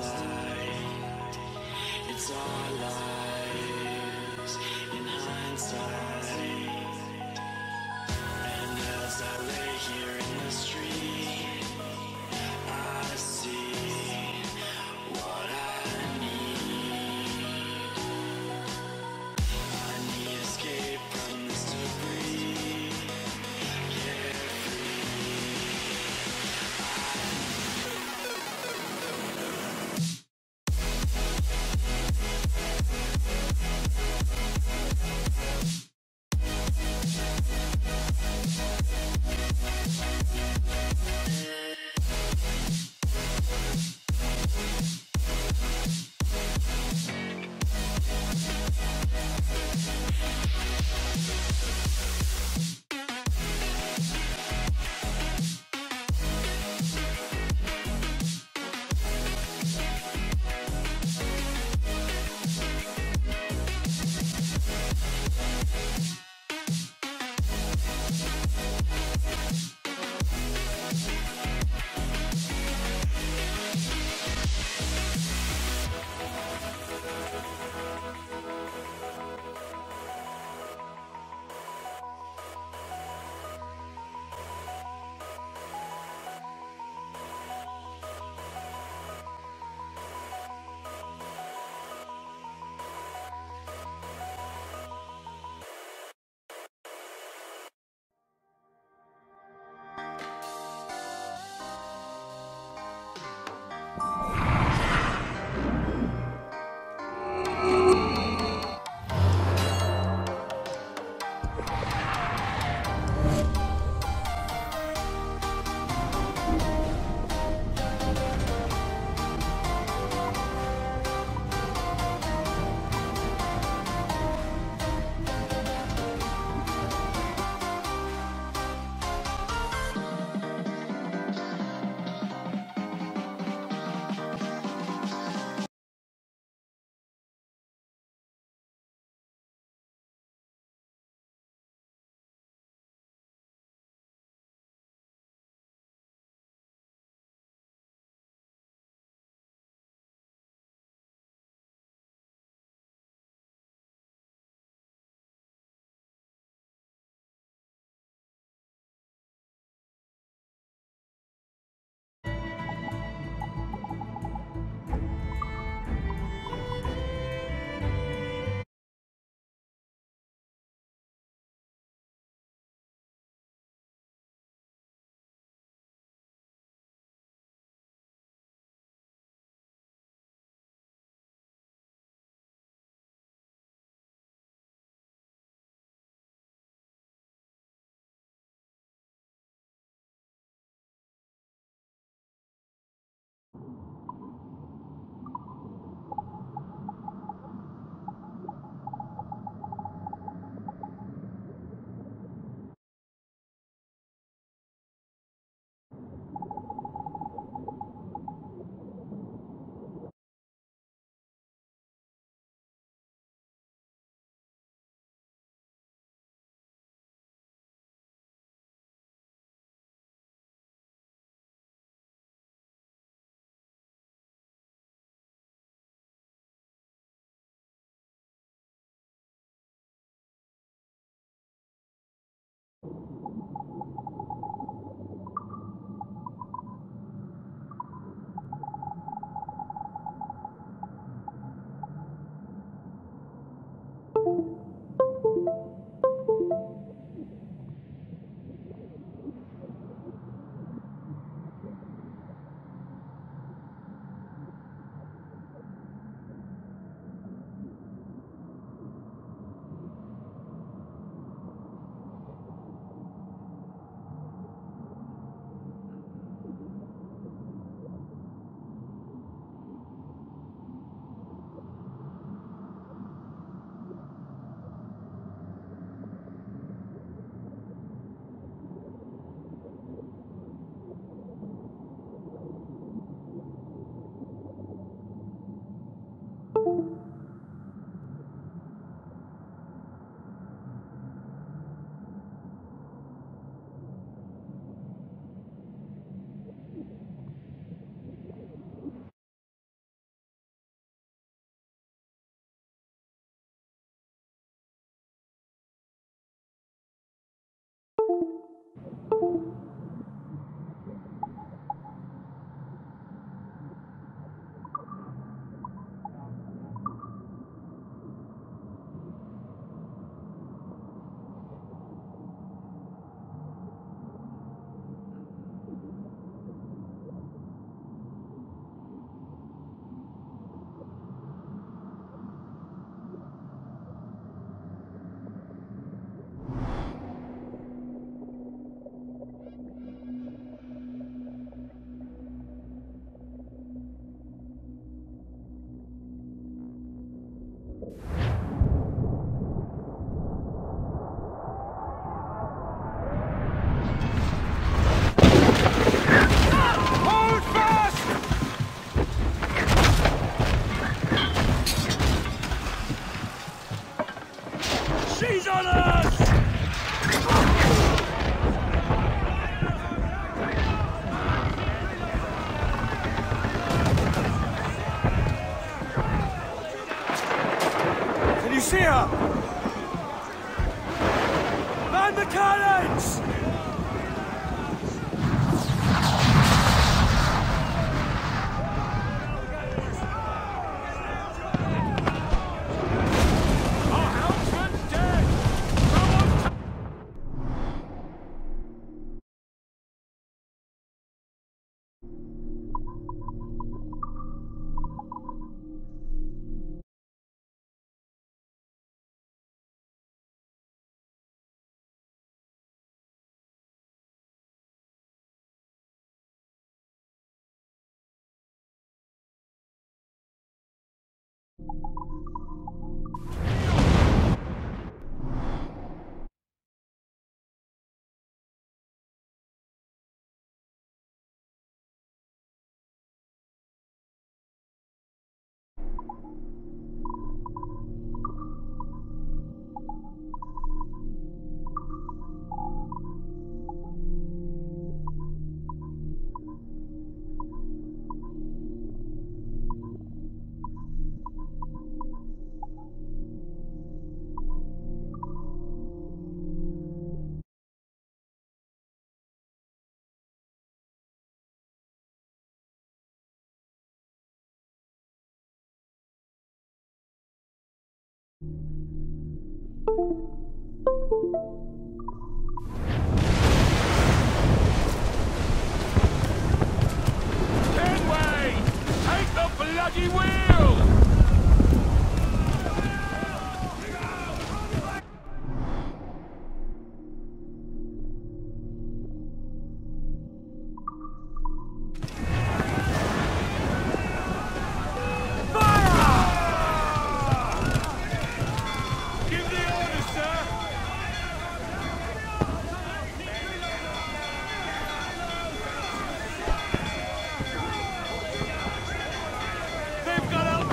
light. It's our lives in hindsight. And as I lay here in the street, I see what I need. I need escape from this debris. Carefree. See her! Man the cannons! Our helmsman's dead! Someone Kenway! Take the bloody wheel! They've got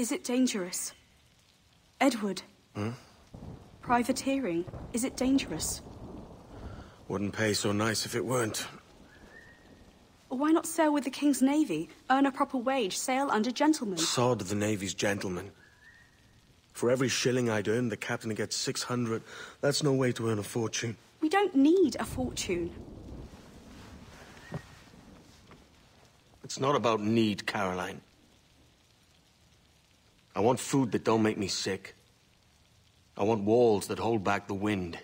Is it dangerous? Edward? Privateering, is it dangerous? Wouldn't pay so nice if it weren't. Why not sail with the King's Navy? Earn a proper wage, sail under gentlemen. Sod the Navy's gentlemen. For every shilling I'd earn, the captain gets 600. That's no way to earn a fortune. We don't need a fortune. It's not about need, Caroline. I want food that don't make me sick. I want walls that hold back the wind.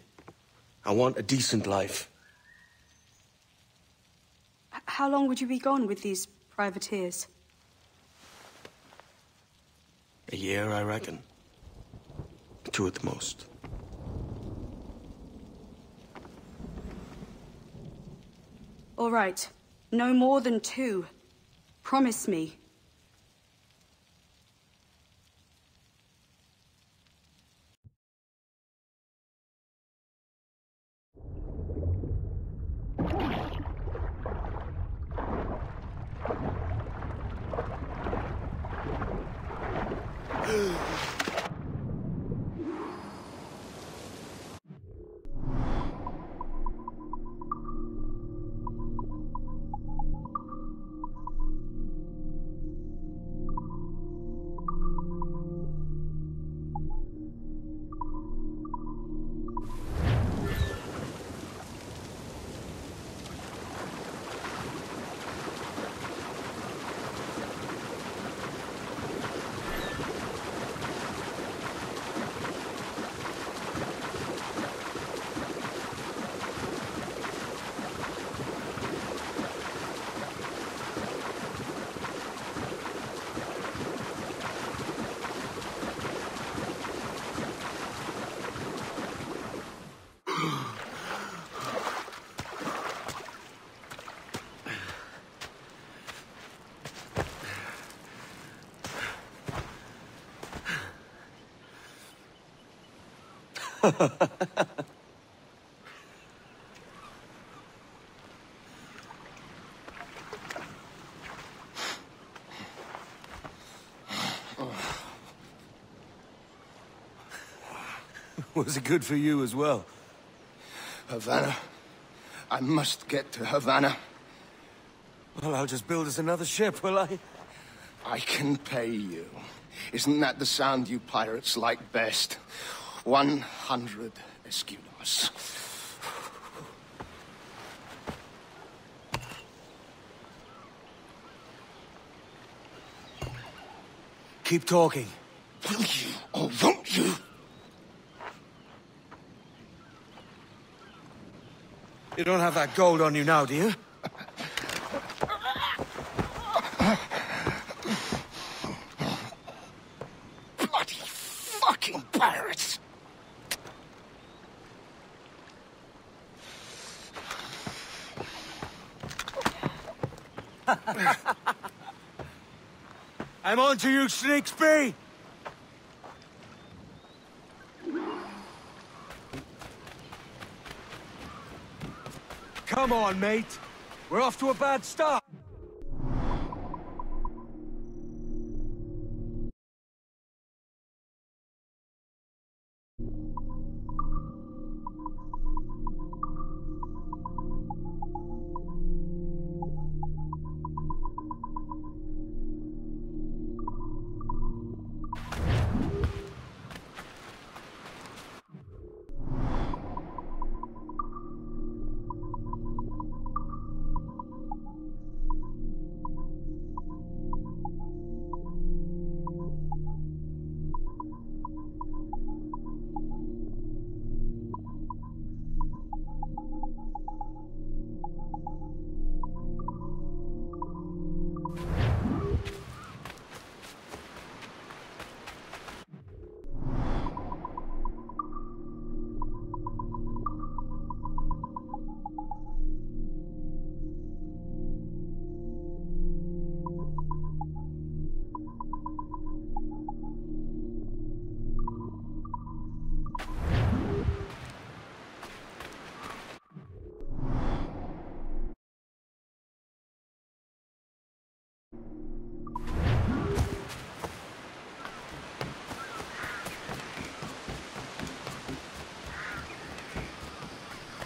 I want a decent life. How long would you be gone with these privateers? A year, I reckon. 2 at the most. All right. No more than 2. Promise me. Was it good for you as well? Havana. I must get to Havana. Well, I'll just build us another ship, will I? I can pay you. Isn't that the sound you pirates like best? 100 escudos. Keep talking. Will you or won't you? You don't have that gold on you now, do you? Bloody fucking pirates! I'm on to you, Snakesby! Come on, mate. We're off to a bad start.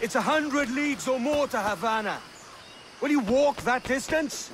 It's 100 leagues or more to Havana. Will you walk that distance?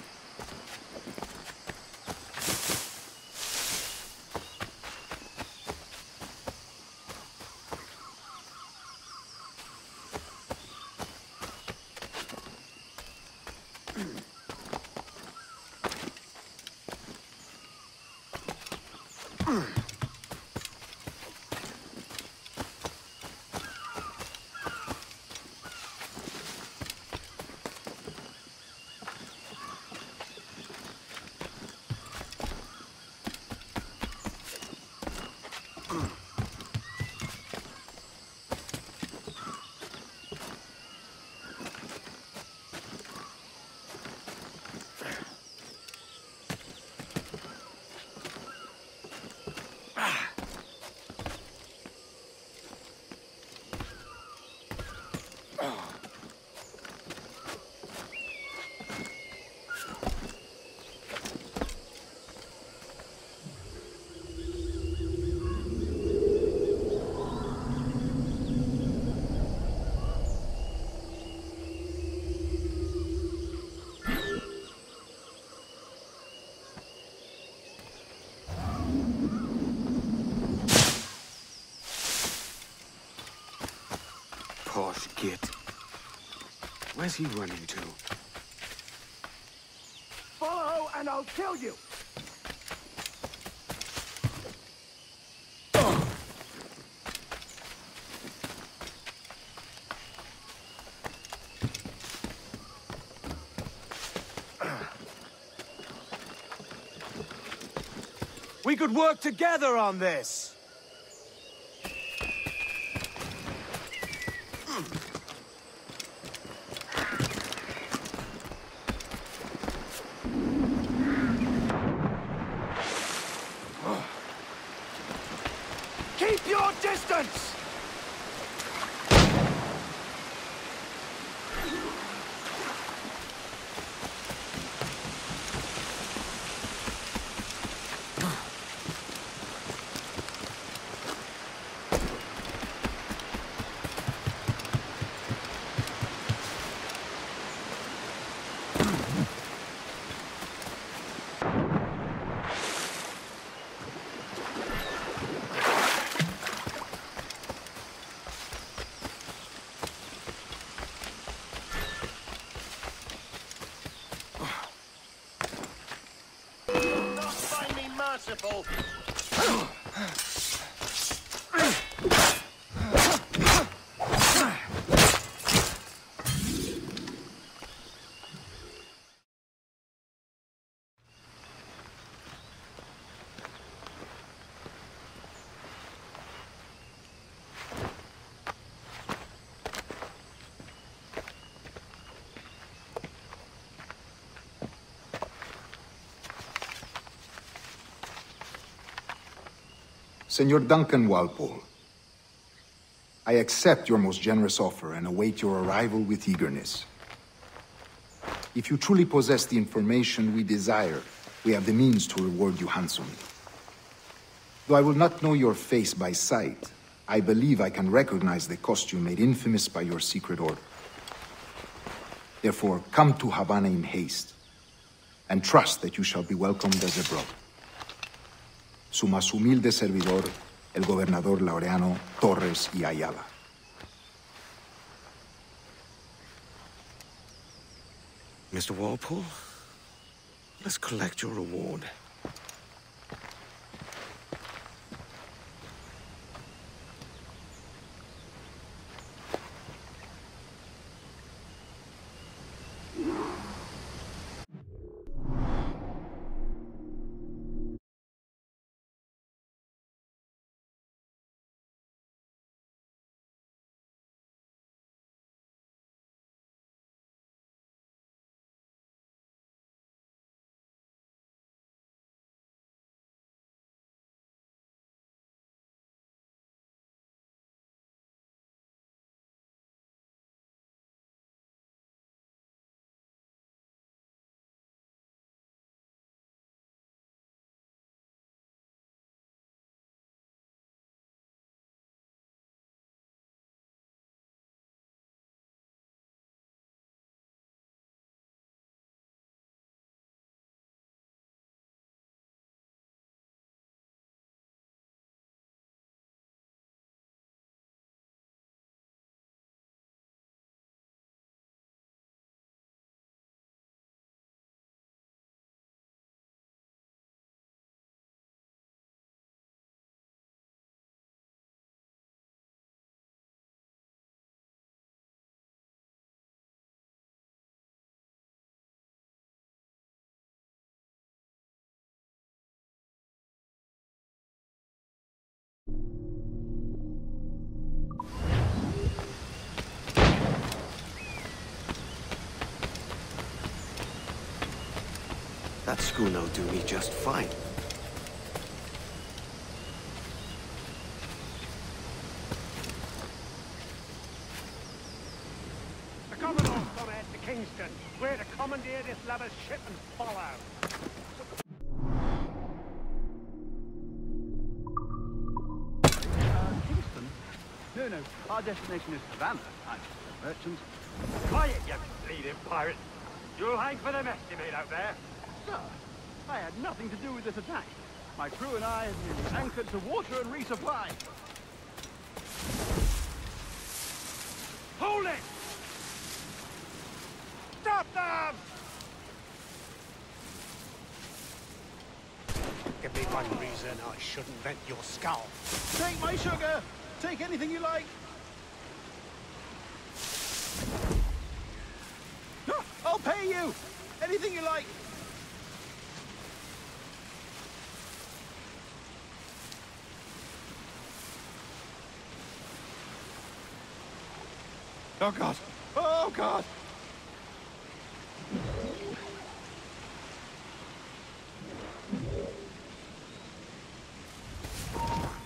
Posh git. Where's he running to? Follow and I'll kill you! We could work together on this! Keep your distance! Not find me merciful! Senor Duncan Walpole, I accept your most generous offer and await your arrival with eagerness. If you truly possess the information we desire, we have the means to reward you handsomely. Though I will not know your face by sight, I believe I can recognize the costume made infamous by your secret order. Therefore, come to Havana in haste, and trust that you shall be welcomed as a brother. Su más humilde servidor, el gobernador Laureano Torres y Ayala. Mr. Walpole, let's collect your reward. That schooner'll do me just fine. The Commodore's gone ahead to Kingston. We're to commandeer this lover's ship and follow. Kingston? No, our destination is Havana. I'm a merchant. Quiet, you bleeding pirate. You'll hang for the mess you made out there. Sir, I had nothing to do with this attack. My crew and I have merely anchored to water and resupply. Hold it! Stop them! Give me one reason I shouldn't vent your skull. Take my sugar! Take anything you like! No, I'll pay you! Anything you like! Oh God! Oh God!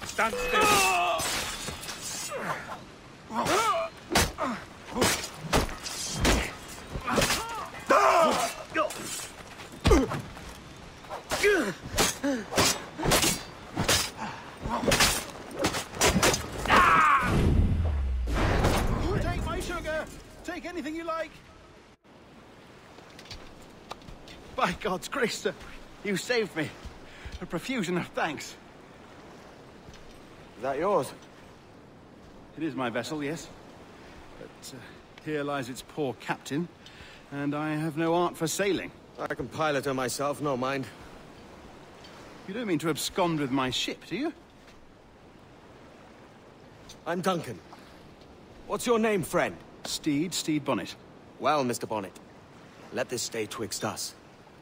Stand still! Take my sugar! Take anything you like! By God's grace, sir, you saved me. A profusion of thanks. Is that yours? It is my vessel, yes. But here lies its poor captain, and I have no art for sailing. I can pilot her myself, no mind. You don't mean to abscond with my ship, do you? I'm Duncan. What's your name, friend? Steed Bonnet. Well, Mr. Bonnet, let this stay twixt us.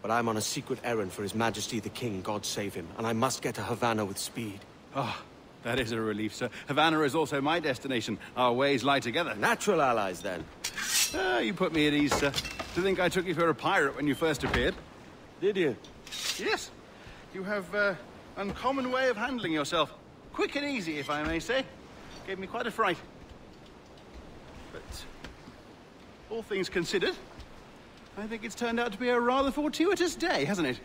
But I'm on a secret errand for His Majesty the King, God save him, and I must get to Havana with speed. Oh, that is a relief, sir. Havana is also my destination. Our ways lie together. Natural allies, then. Ah, you put me at ease, sir. To think I took you for a pirate when you first appeared. Did you? Yes. You have uncommon way of handling yourself. Quick and easy, if I may say. Gave me quite a fright. But all things considered, I think it's turned out to be a rather fortuitous day, hasn't it?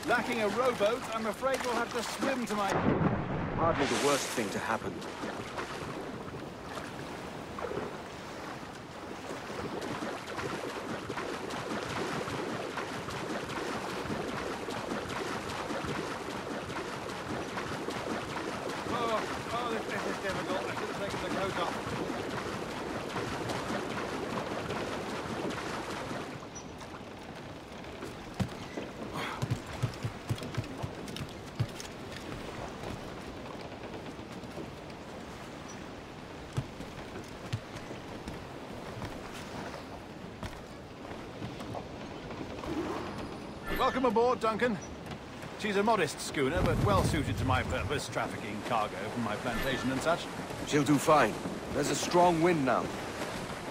Lacking a rowboat, I'm afraid we'll have to swim to my... Hardly the worst thing to happen. Oh, this is difficult. I should have taken the coat off. Welcome aboard, Duncan. She's a modest schooner, but well suited to my purpose, trafficking cargo from my plantation and such. She'll do fine. There's a strong wind now.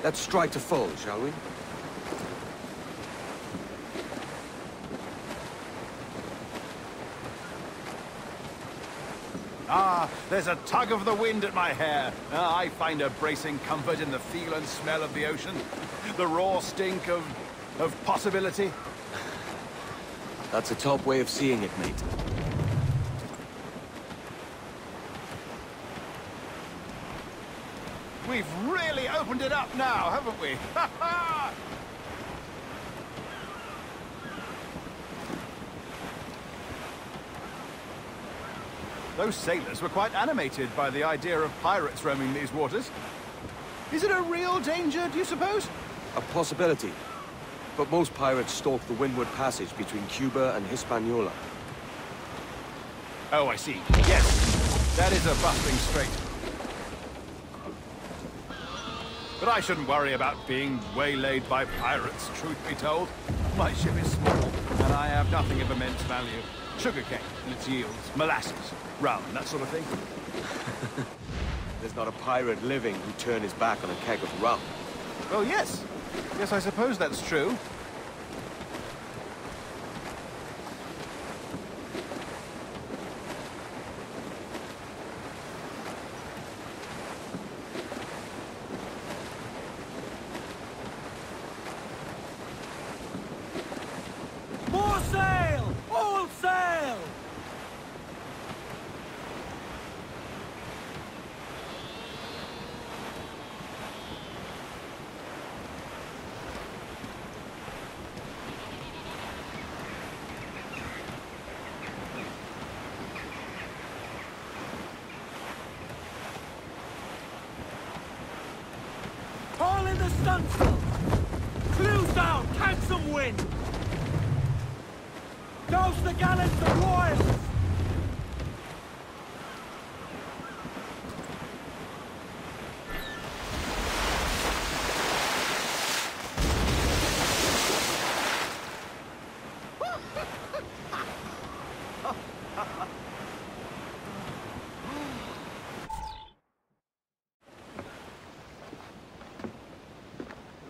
Let's strike to full, shall we? Ah, there's a tug of the wind at my hair. Ah, I find a bracing comfort in the feel and smell of the ocean. The raw stink of possibility. That's a top way of seeing it, mate. We've really opened it up now, haven't we? Ha ha! Those sailors were quite animated by the idea of pirates roaming these waters. Is it a real danger, do you suppose? A possibility. But most pirates stalk the windward passage between Cuba and Hispaniola. Oh, I see. Yes, that is a busting strait. But I shouldn't worry about being waylaid by pirates, truth be told. My ship is small, and I have nothing of immense value. Sugarcane and its yields, molasses, rum, that sort of thing. There's not a pirate living who'd turn his back on a keg of rum. Well, yes. Yes, I suppose that's true. More sail! All sail! All in the stunsail! Clews down! Catch some wind! Douse the gallants and royals!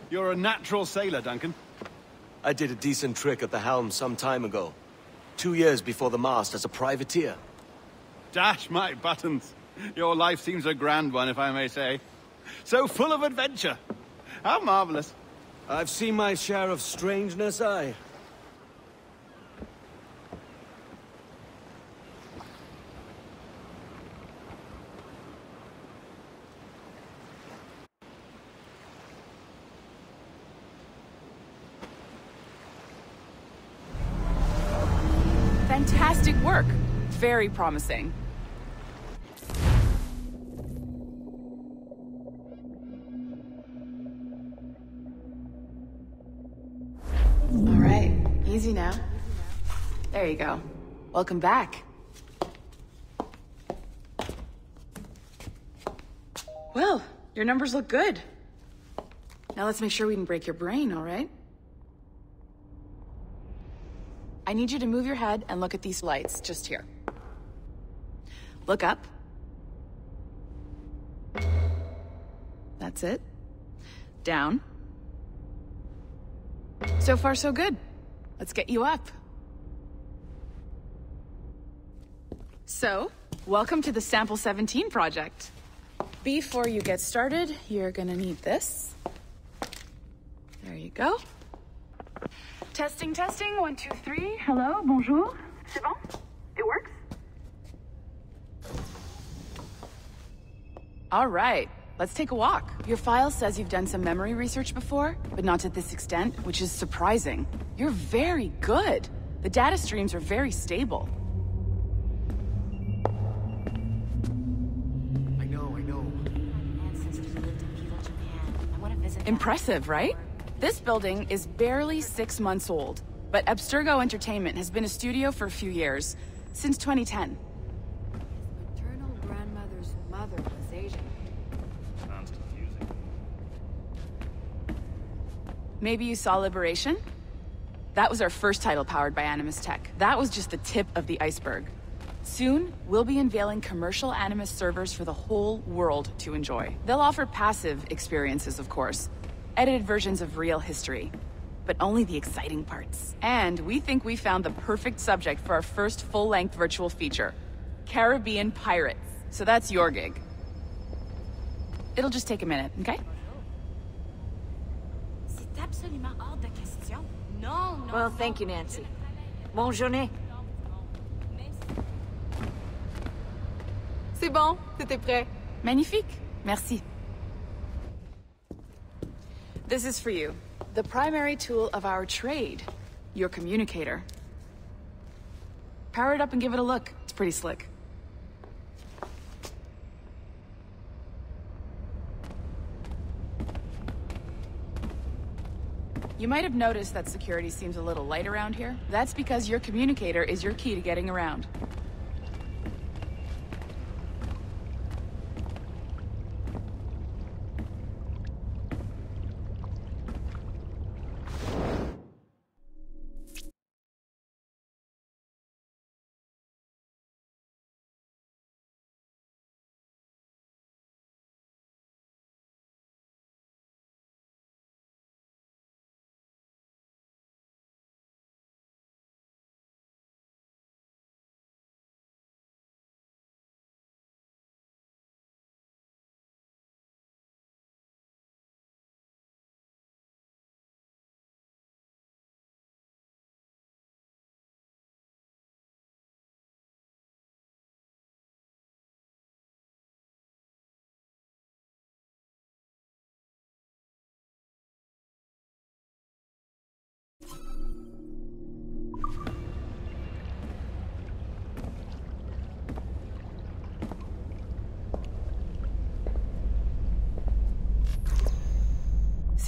You're a natural sailor, Duncan. I did a decent trick at the helm some time ago. 2 years before the mast as a privateer. Dash my buttons. Your life seems a grand one, if I may say. So full of adventure. How marvelous. I've seen my share of strangeness, aye. Fantastic work. Very promising. All right, easy now. There you go. Welcome back. Well, your numbers look good. Now let's make sure we can break your brain, all right? I need you to move your head and look at these lights, just here. Look up. That's it. Down. So far, so good. Let's get you up. So, welcome to the Sample 17 project. Before you get started, you're gonna need this. There you go. Testing, testing, 1, 2, 3. Hello, bonjour. C'est bon? It works? All right, let's take a walk. Your file says you've done some memory research before, but not to this extent, which is surprising. You're very good. The data streams are very stable. I know. Impressive, right? This building is barely 6 months old, but Abstergo Entertainment has been a studio for a few years, since 2010. His maternal grandmother's mother was Asian. Sounds confusing. Maybe you saw Liberation? That was our first title powered by Animus Tech. That was just the tip of the iceberg. Soon, we'll be unveiling commercial Animus servers for the whole world to enjoy. They'll offer passive experiences, of course. Edited versions of real history, but only the exciting parts. And we think we found the perfect subject for our first full-length virtual feature, Caribbean Pirates. So that's your gig. It'll just take a minute, okay? C'est absolument hors de question. Non, non. Well, thank you, Nancy. Bonne journée. C'est bon, c'était prêt. Magnifique. Merci. This is for you. The primary tool of our trade. Your communicator. Power it up and give it a look. It's pretty slick. You might have noticed that security seems a little light around here. That's because your communicator is your key to getting around.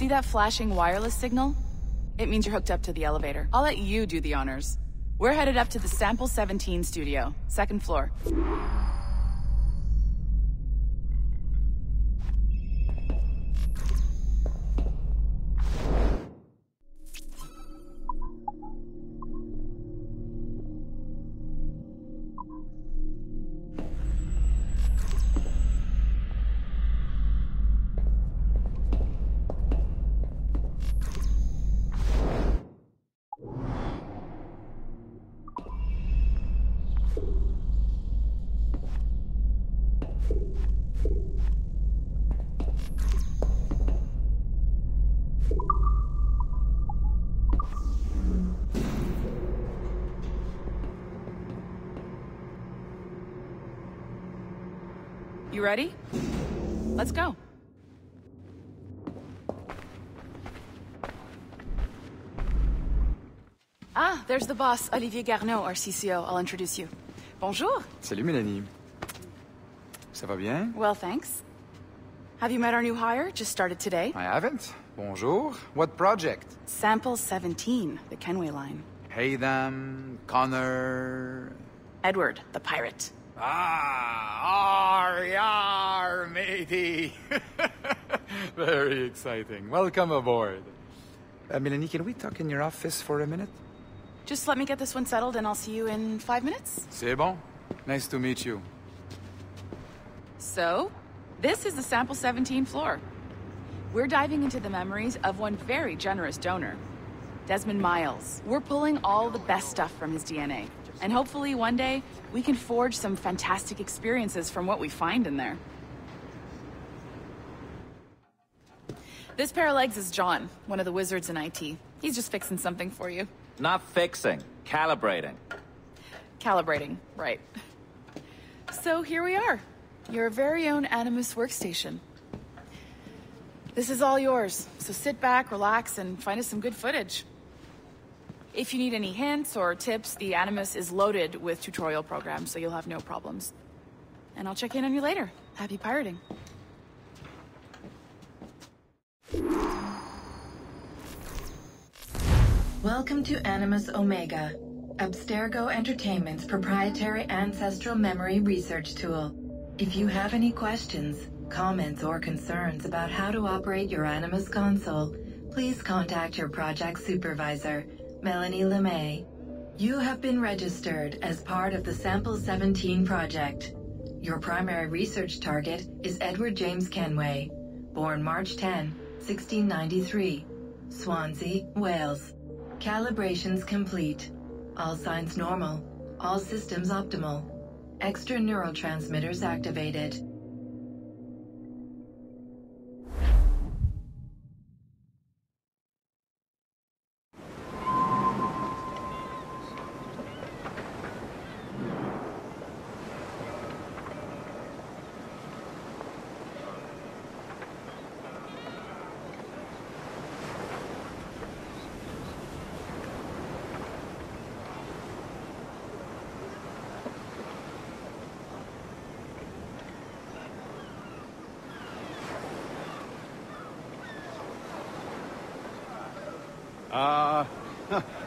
See that flashing wireless signal? It means you're hooked up to the elevator. I'll let you do the honors. We're headed up to the Sample 17 studio, 2nd floor. You ready? Let's go. Ah, there's the boss, Olivier Garneau, our CCO. I'll introduce you. Bonjour. Salut, Mélanie. Ça va bien? Well, thanks. Have you met our new hire? Just started today. I haven't. Bonjour. What project? Sample 17, the Kenway line. Haytham, Connor... Edward, the pirate. Ah, yar, matey. Very exciting. Welcome aboard. Mélanie, can we talk in your office for a minute? Just let me get this one settled and I'll see you in 5 minutes. C'est bon. Nice to meet you. So, this is the Sample 17 floor. We're diving into the memories of one very generous donor, Desmond Miles. We're pulling all the best stuff from his DNA. And hopefully one day, we can forge some fantastic experiences from what we find in there. This pair of legs is John, one of the wizards in IT. He's just fixing something for you. Not fixing, calibrating. Calibrating, right. So here we are, your very own Animus workstation. This is all yours, so sit back, relax, and find us some good footage. If you need any hints or tips, the Animus is loaded with tutorial programs, so you'll have no problems. And I'll check in on you later. Happy pirating. Welcome to Animus Omega, Abstergo Entertainment's proprietary ancestral memory research tool. If you have any questions, comments, or concerns about how to operate your Animus console, please contact your project supervisor, Melanie LeMay. You have been registered as part of the Sample 17 project. Your primary research target is Edward James Kenway, born March 10, 1693, Swansea, Wales. Calibrations complete. All signs normal. All systems optimal. Extra neurotransmitters activated.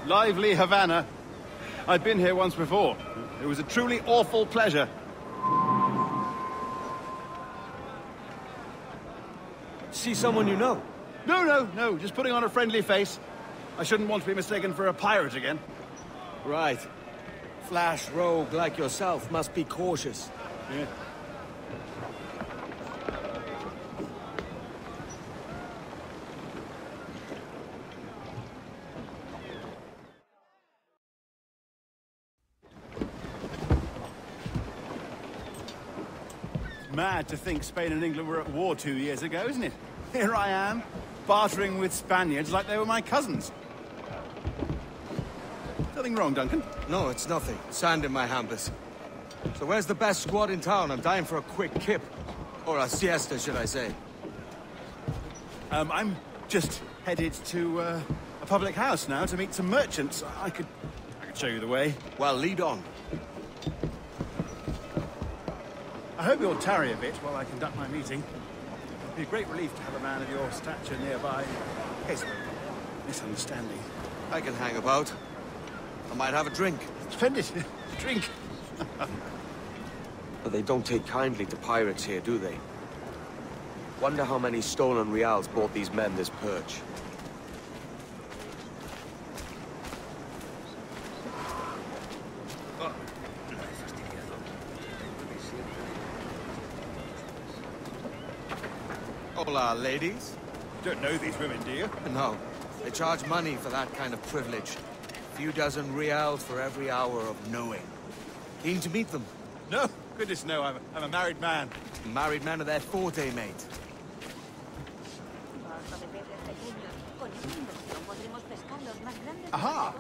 Lively Havana. I'd been here once before. It was a truly awful pleasure. See someone you know? No, just putting on a friendly face. I shouldn't want to be mistaken for a pirate again. Right. Flash rogue like yourself must be cautious. Yeah. Mad to think Spain and England were at war 2 years ago, isn't it? Here I am, bartering with Spaniards like they were my cousins. Nothing wrong, Duncan? No, it's nothing. Sand in my hampers. So where's the best squad in town? I'm dying for a quick kip. Or a siesta, should I say. I'm just headed to a public house now to meet some merchants. I could show you the way. Well, lead on. I hope you'll tarry a bit while I conduct my meeting. It'd be a great relief to have a man of your stature nearby. In case of a misunderstanding. I can hang about. I might have a drink. Splendid. Drink. But they don't take kindly to pirates here, do they? Wonder how many stolen reals bought these men this perch. Hola, ladies. Don't know these women, do you? No. They charge money for that kind of privilege. A few dozen reals for every hour of knowing. Keen to meet them? No. Goodness, no. I'm a married man. Married men are their forte, mate. Aha!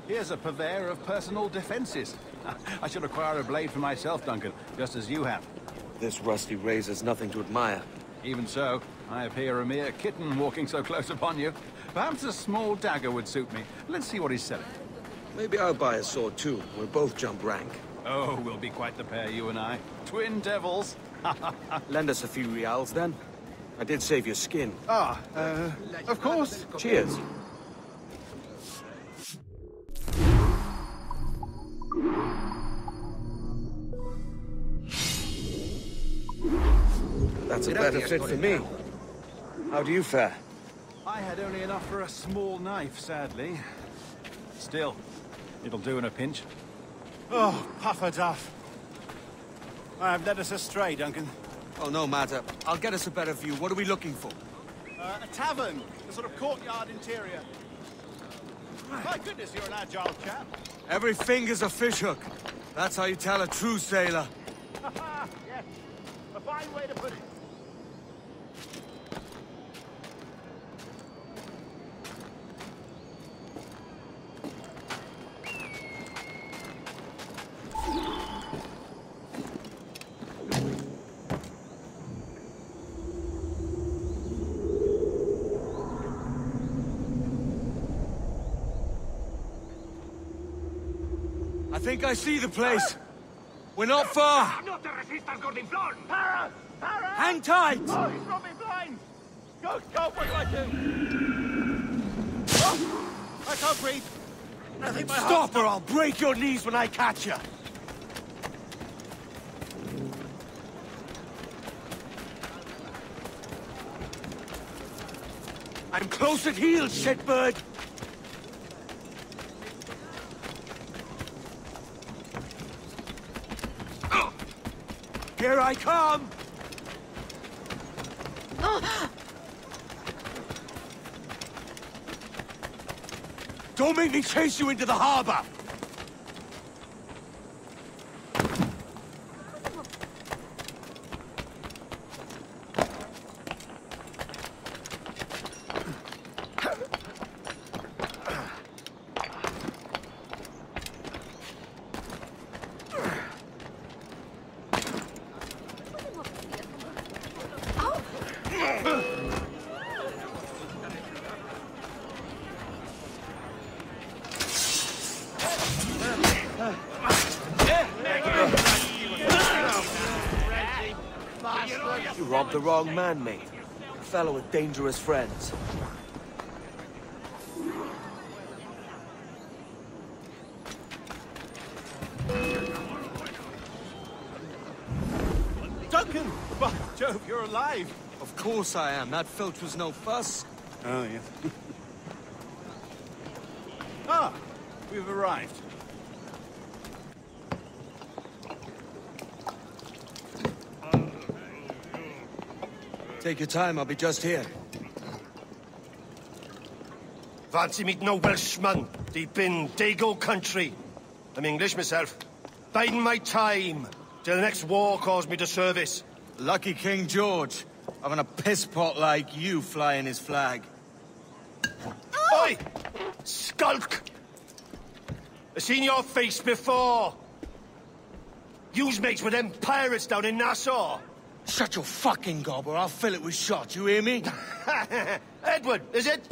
Here's a purveyor of personal defenses. I should acquire a blade for myself, Duncan, just as you have. This rusty razor's nothing to admire. Even so, I appear a mere kitten walking so close upon you. Perhaps a small dagger would suit me. Let's see what he's selling. Maybe I'll buy a sword too. We'll both jump rank. Oh, we'll be quite the pair, you and I. Twin devils. Lend us a few reals, then. I did save your skin. Ah, of course. Cheers. That's a better fit for me. How do you fare? I had only enough for a small knife, sadly. Still, it'll do in a pinch. Oh, puffer duff. I have led us astray, Duncan. Oh, no matter. I'll get us a better view. What are we looking for? A tavern. A sort of courtyard interior. My goodness, you're an agile chap. Every finger's a fishhook. That's how you tell a true sailor. Yes. A fine way to put it. I think I see the place. We're not far. Hang tight! Oh, he's got me blind! Go, what do I do? Oh, I can't breathe. I think my Stop or I'll break your knees when I catch you. I'm close at heel, shitbird. Here I come! Don't make me chase you into the harbor! You robbed the wrong man, mate. A fellow with dangerous friends. Duncan! By Jove, you're alive! Of course I am. That filch was no fuss. Oh, yes. Ah! We've arrived. Take your time, I'll be just here. Fancy meeting a Welshman deep in Dago country. I'm English myself. Biding my time till the next war calls me to service. Lucky King George, having a piss pot like you flying his flag. Oi! Skulk! I've seen your face before. You's mates with them pirates down in Nassau. Shut your fucking gob or I'll fill it with shot, you hear me? Edward, is it?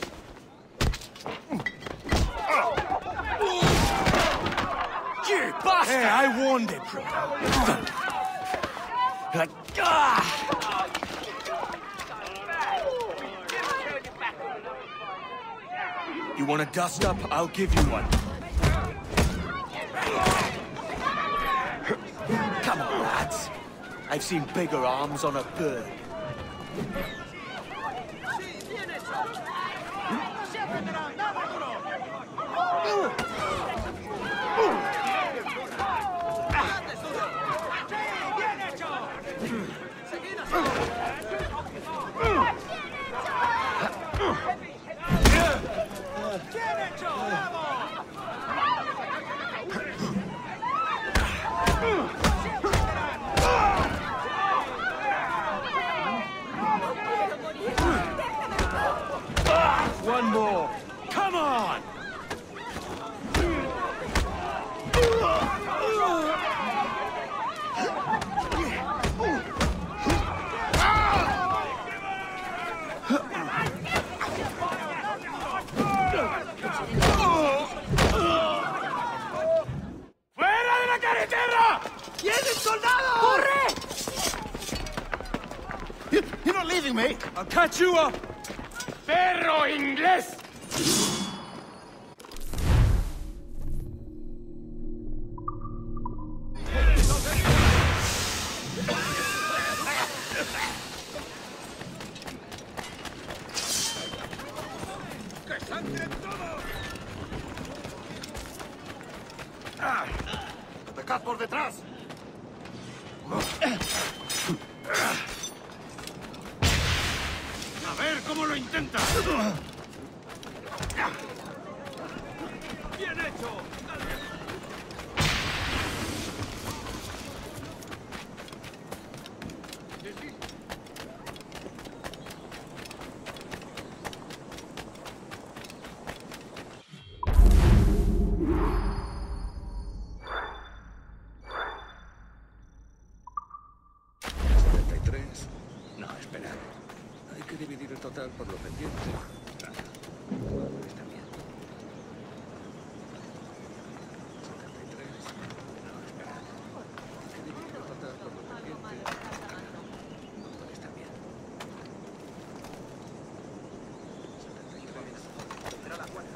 You bastard! Hey, I warned him. You want a dust-up? I'll give you one. Come on, lads. I've seen bigger arms on a bird. One more. Come on! ¡Fuera de la carretera! ¡Vienen soldados! ¡Corre! You're not leaving me! I'll catch you up! ¡Perro inglés! ¡Atacad por detrás! A ver cómo lo intenta. ¡Bien hecho! No, espera. Hay que dividir el total por lo pendiente. Está bien. 73. No, espera. Hay que dividir el total por lo pendiente. Está bien. 73. Será la cuarta.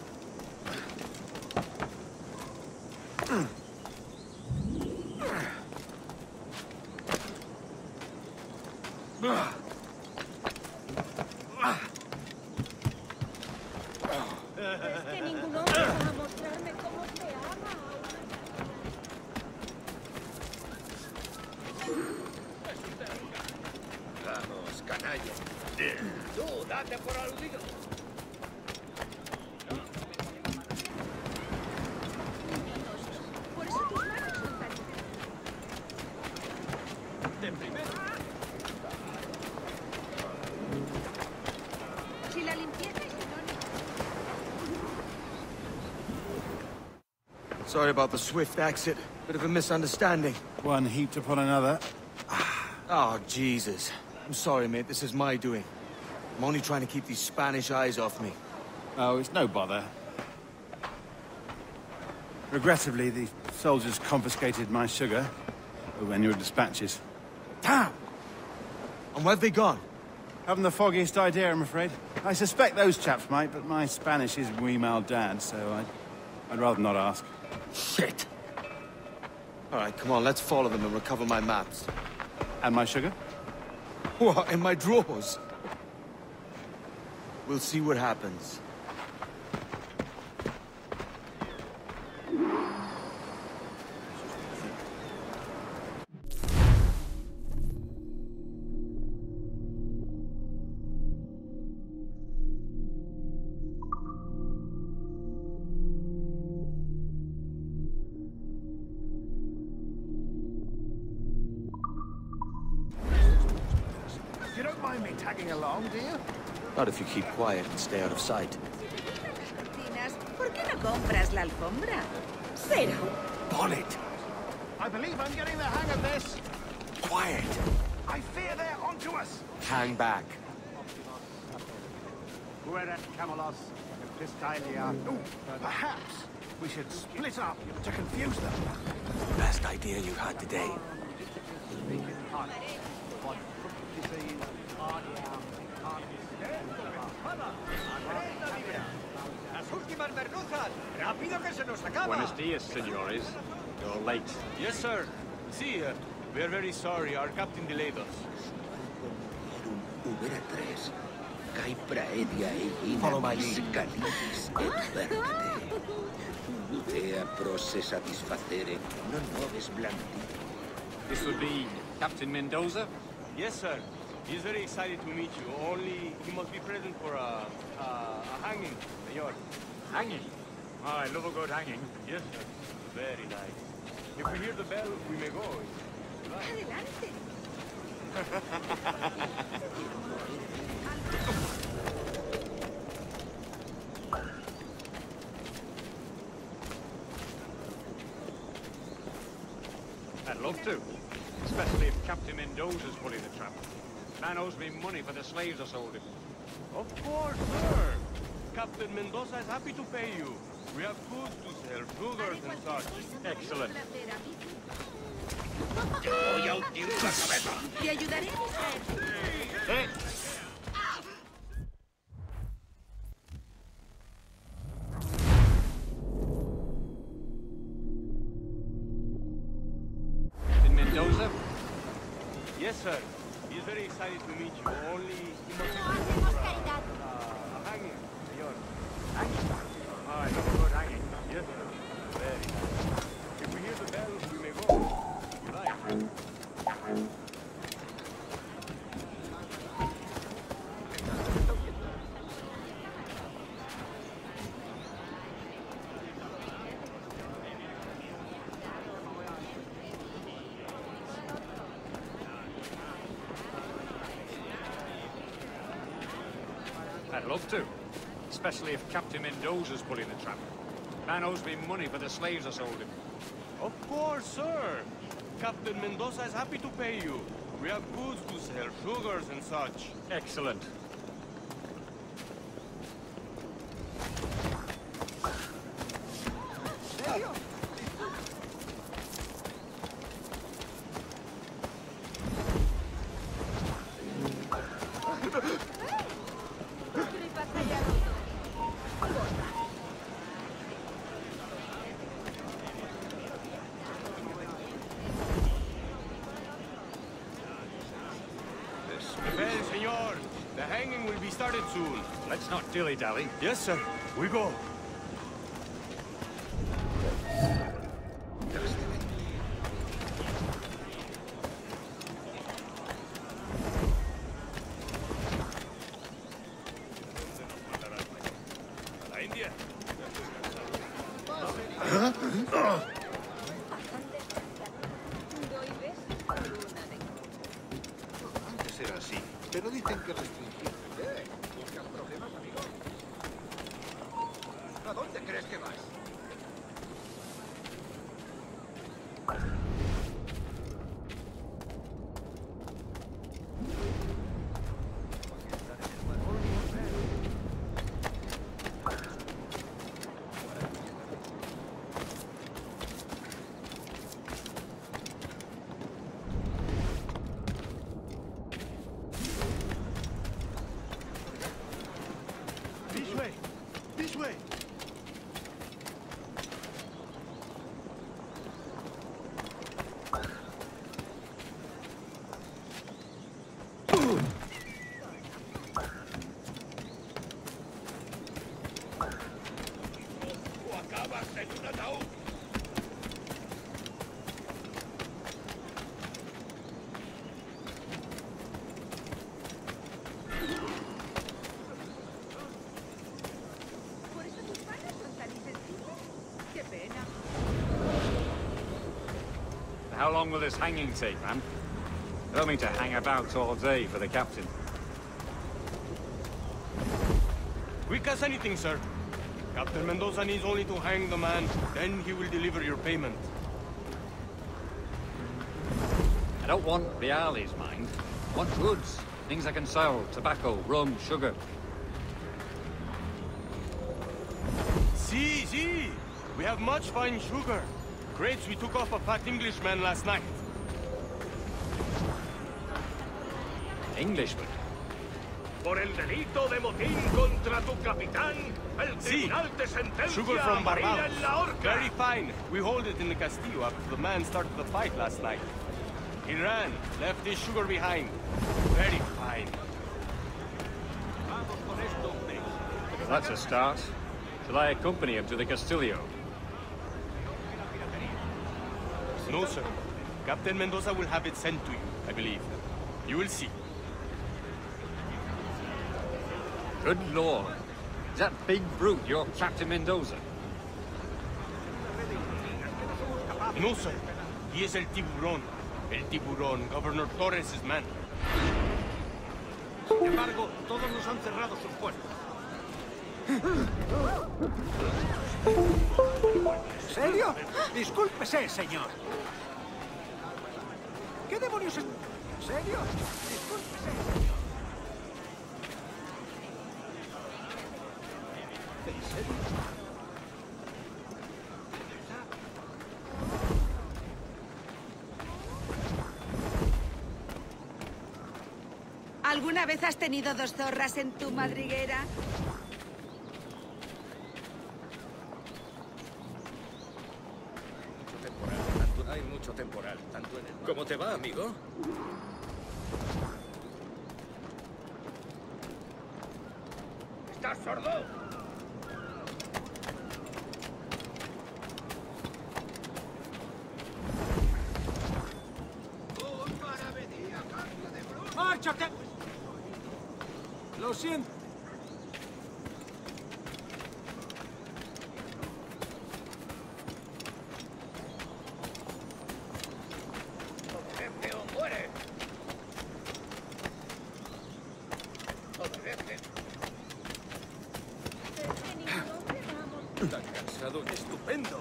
Es que ningún hombre va a mostrarme cómo se ama. Vamos, canalla. Tú, date por aludido. Por eso tus manos son tan... De primero. Si la limpieza es sinónimo. Sorry about the swift exit. Bit of a misunderstanding. One heaped upon another. Oh, Jesus. I'm sorry, mate. This is my doing. I'm only trying to keep these Spanish eyes off me. Oh, it's no bother. Regrettably, the soldiers confiscated my sugar when your dispatches. Damn! And where've they gone? Haven't the foggiest idea, I'm afraid. I suspect those chaps might, but my Spanish is muy mal dad, so I'd rather not ask. Shit! All right, come on, let's follow them and recover my maps. And my sugar? What, in my drawers? We'll see what happens. You don't mind me tagging along, do you? Not if you keep quiet and stay out of sight. ¿Por qué no compras la alfombra? Cero. Bonnet! I believe I'm getting the hang of this. Quiet! I fear they're onto us. Hang back. Fuera, Camelos. Pistalia. Perhaps we should split up to confuse them. Best idea you had today. Las últimas merluzas. Rápido que se nos acaba. Buenos dias, senores. You're late. Yes, sir. See, we are very sorry. Our captain delayed us. Follow my lead. This would be Captain Mendoza? Yes, sir. He's very excited to meet you. Only he must be present for a hanging, senor. Hanging? Oh, I love a good hanging. Yes, sir. Very nice. If we hear the bell, we may go. Adelante. I'd love to. Especially if Captain Mendoza's pulling the trap. Man owes me money for the slaves I sold him. Of course, sir. Captain Mendoza is happy to pay you. We have goods to sell, sugars and such. Excellent. Te ayudaré. Captain Mendoza? Yes, sir. He's very excited to meet you. Only he must be present for a hanging, senor. Hanging? Oh, I love a good hanging. Yes, sir. Very nice. If we hear the bell, we may go. You like? I'd love to. Especially if Captain Mendoza's pulling the trap. Man owes me money for the slaves I sold him. Of course, sir. Captain Mendoza is happy to pay you. We have goods to sell, sugars and such. Excellent. Well, senor, the hanging will be started soon. Let's not dilly-dally. Yes, sir. We go. Antes era así, pero dicen que restringir. ¿Buscas problemas, amigo? ¿A dónde crees que vas? This way! How long will this hanging take, man? I don't mean to hang about all day for the captain. Quick as anything, sir. Captain Mendoza needs only to hang the man, then he will deliver your payment. I don't want reales, mind. I want goods. Things I can sell. Tobacco, rum, sugar. See! We have much fine sugar. Crates we took off a fat Englishman last night. Englishman? Por el delito de motín contra tu capitán, el tribunal te sentencia a morir en la horca. Very fine. We hold it in the castillo after the man started the fight last night. He ran, left his sugar behind. Very fine. That's a start. Shall I accompany him to the Castillo? No, sir. Captain Mendoza will have it sent to you, I believe. You will see. Good lord. Is that big brute your Captain Mendoza? No, sir. He is El Tiburón. El Tiburón, Governor Torres' man. Sin embargo, todos nos han cerrado sus puertas. ¿En serio? Discúlpese, señor. ¿Qué demonios es...? ¿En serio? Discúlpese, señor. ¿En serio? ¿Alguna vez has tenido 2 zorras en tu madriguera? Hay mucho temporal, tanto en el... ¿Cómo te va, amigo? ¿Estás sordo? ¡Márchate! Lo siento. Obedece o muere. Obedece. Tan cansado, estupendo.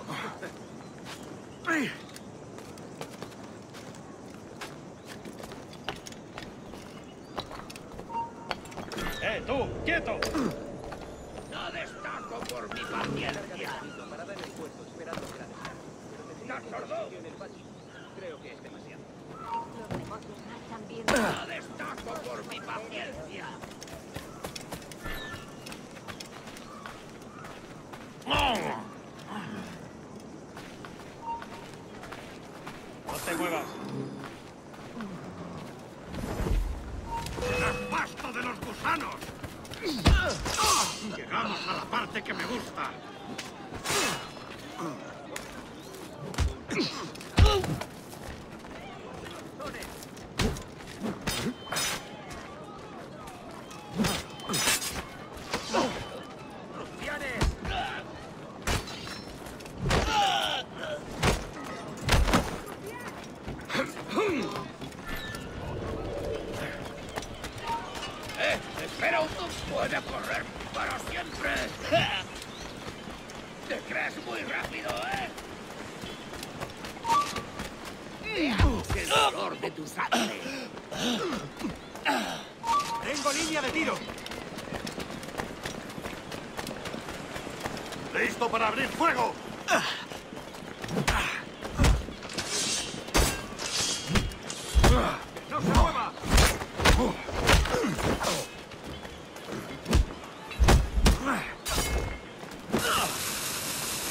¡Tú! ¡Quieto! No destaco por mi paciencia. ¿Estás sordo? Creo que es demasiado. Los negocios marchan bien. No destaco por mi paciencia. No te muevas. ¡El pasto de los gusanos! Llegamos a la parte que me gusta. Espera, no puede correr para siempre. Te crees muy rápido, ¿eh? Veamos el dolor de tu sangre. Tengo línea de tiro. ¡Listo para abrir fuego! ¡No se mueva!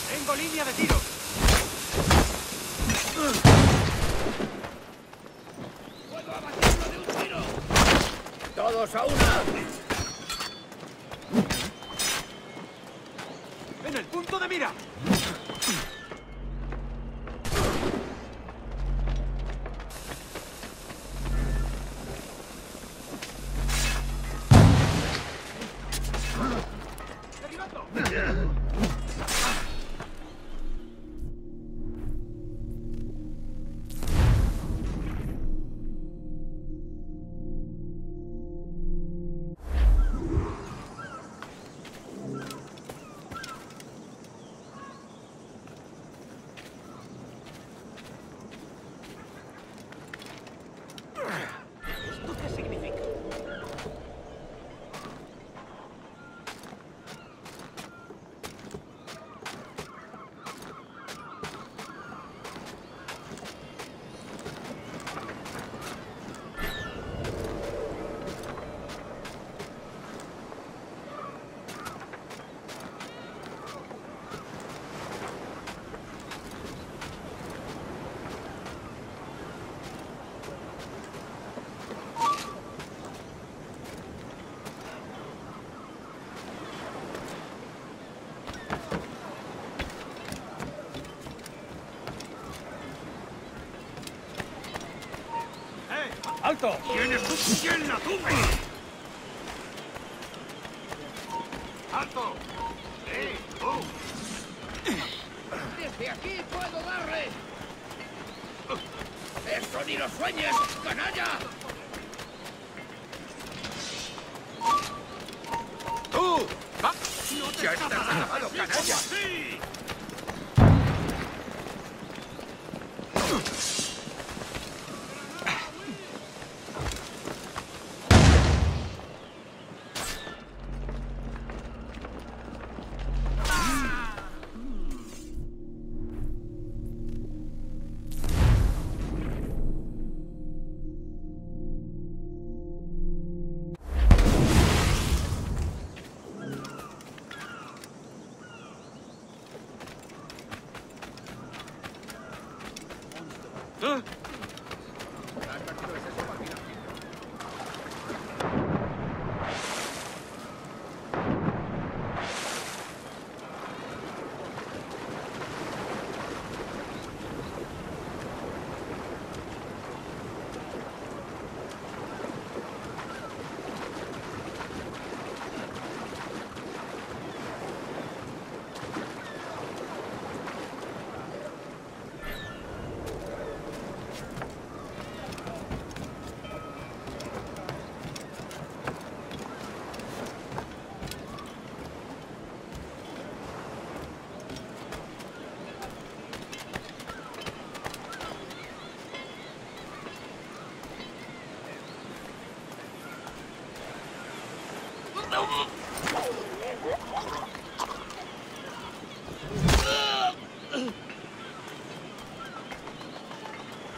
Tengo línea de tiro. ¡Puedo abatirlo de un tiro! ¡Todos a una! ¡En el punto de mira! ¡Alto! ¡Tienes un cuchillo en la tumba! ¡Alto! ¡Desde aquí puedo darle! ¡Eso ni lo sueñes, canalla! ¡Tú! ¡Ya estás acabado, canalla! ¡Sí!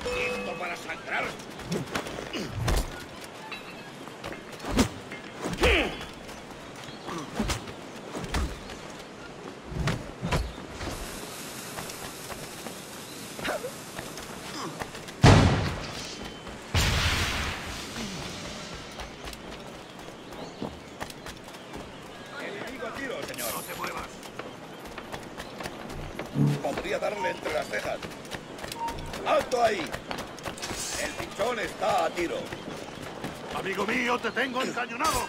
¡Listo para sangrar! Enemigo a tiro, señor. ¡No te muevas! Podría darle entre las cejas. ¡Alto ahí! El pichón está a tiro. ¡Amigo mío, te tengo encañonado!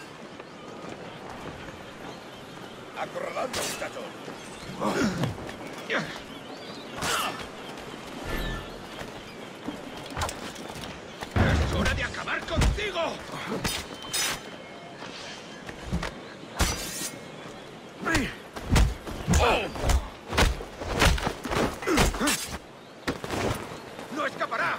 Acorralando, muchachos. ¡Es hora de acabar contigo! ¡No escapará!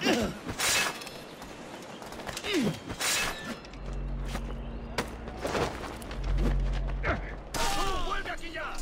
¡Vuelve aquí ya!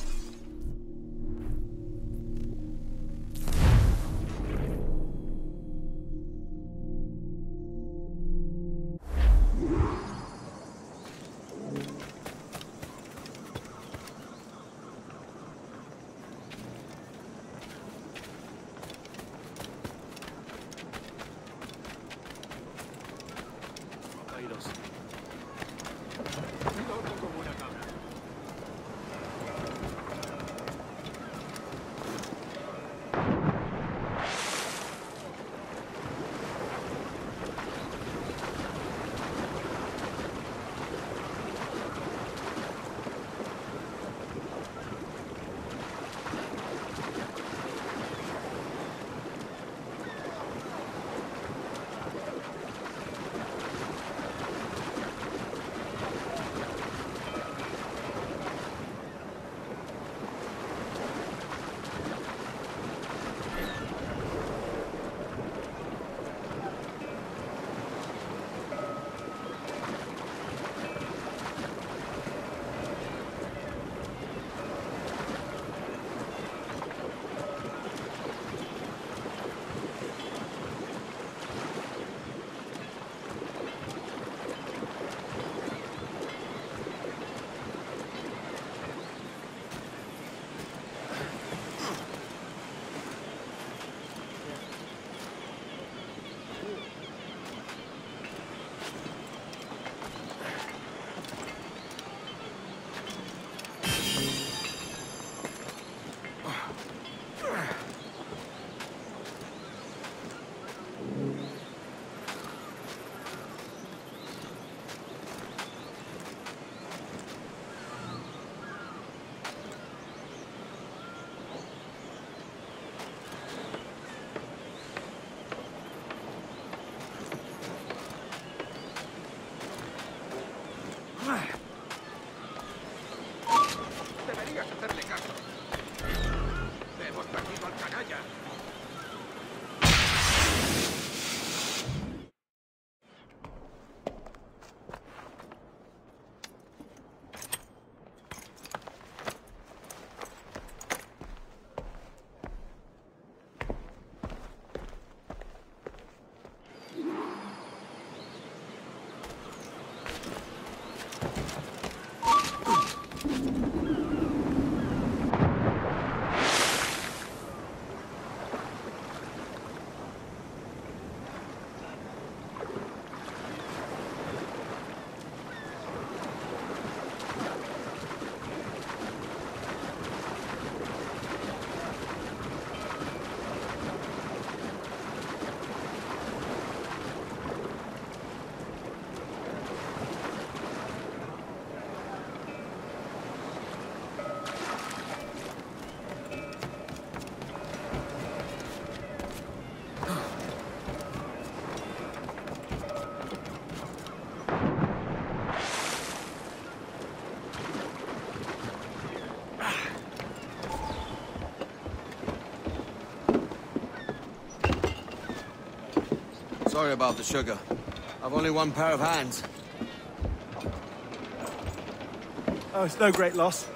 Sorry about the sugar. I've only one pair of hands. Oh, it's no great loss.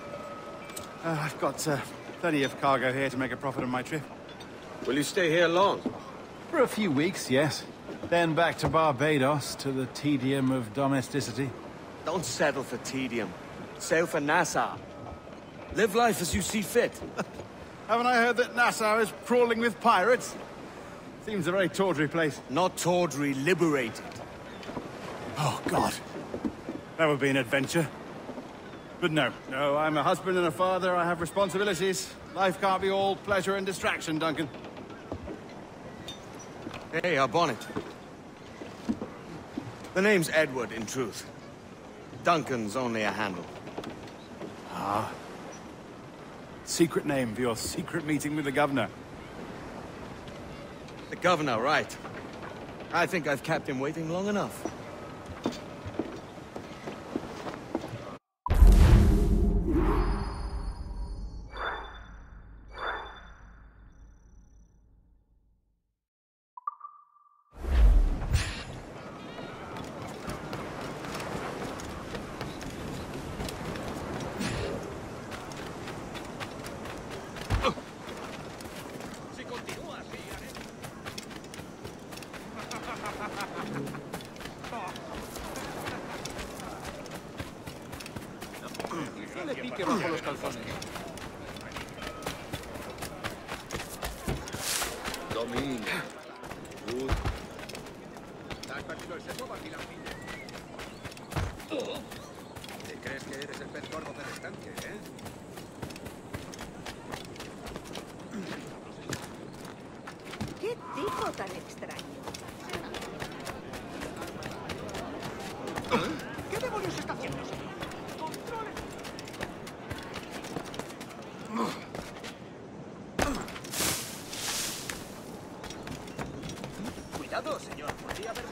I've got plenty of cargo here to make a profit on my trip. Will you stay here long? For a few weeks, yes. Then back to Barbados, to the tedium of domesticity. Don't settle for tedium. Sail for Nassau. Live life as you see fit. Haven't I heard that Nassau is crawling with pirates? Seems a very tawdry place. Not tawdry, liberated. Oh, God. That would be an adventure. But no, I'm a husband and a father. I have responsibilities. Life can't be all pleasure and distraction, Duncan. Hey, our bonnet. The name's Edward, in truth. Duncan's only a handle. Ah. Secret name for your secret meeting with the governor. The governor, right. I think I've kept him waiting long enough. ¿Te crees que eres el pez gordo del estanque, eh? ¿Qué tipo tan extraño? ¿Qué demonios está haciendo, señor? ¡Controles! Cuidado, señor. Podría haberme...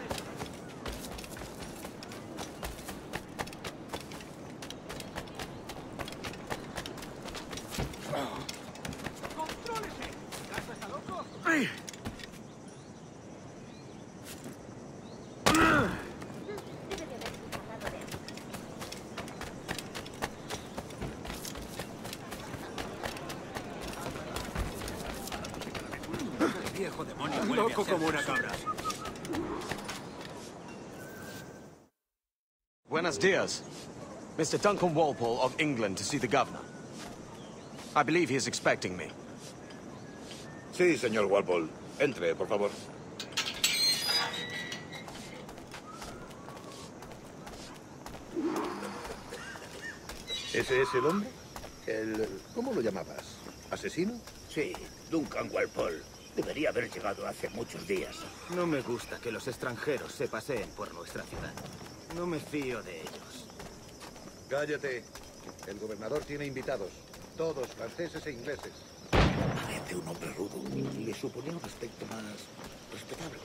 ¡Contrólese! ¿Acaso está loco? Viejo demonio, Loco como una cabra. Buenos dias. Mr. Duncan Walpole of England to see the governor. I believe he is expecting me. Sí, señor Walpole. Entre, por favor. ¿Ese es el hombre? ¿Cómo lo llamabas? ¿Asesino? Sí, Duncan Walpole. Debería haber llegado hace muchos días. No me gusta que los extranjeros se paseen por nuestra ciudad. No me fío de ellos. Cállate. El gobernador tiene invitados. Todos franceses e ingleses. Parece un hombre rudo. Le suponía un aspecto más respetable.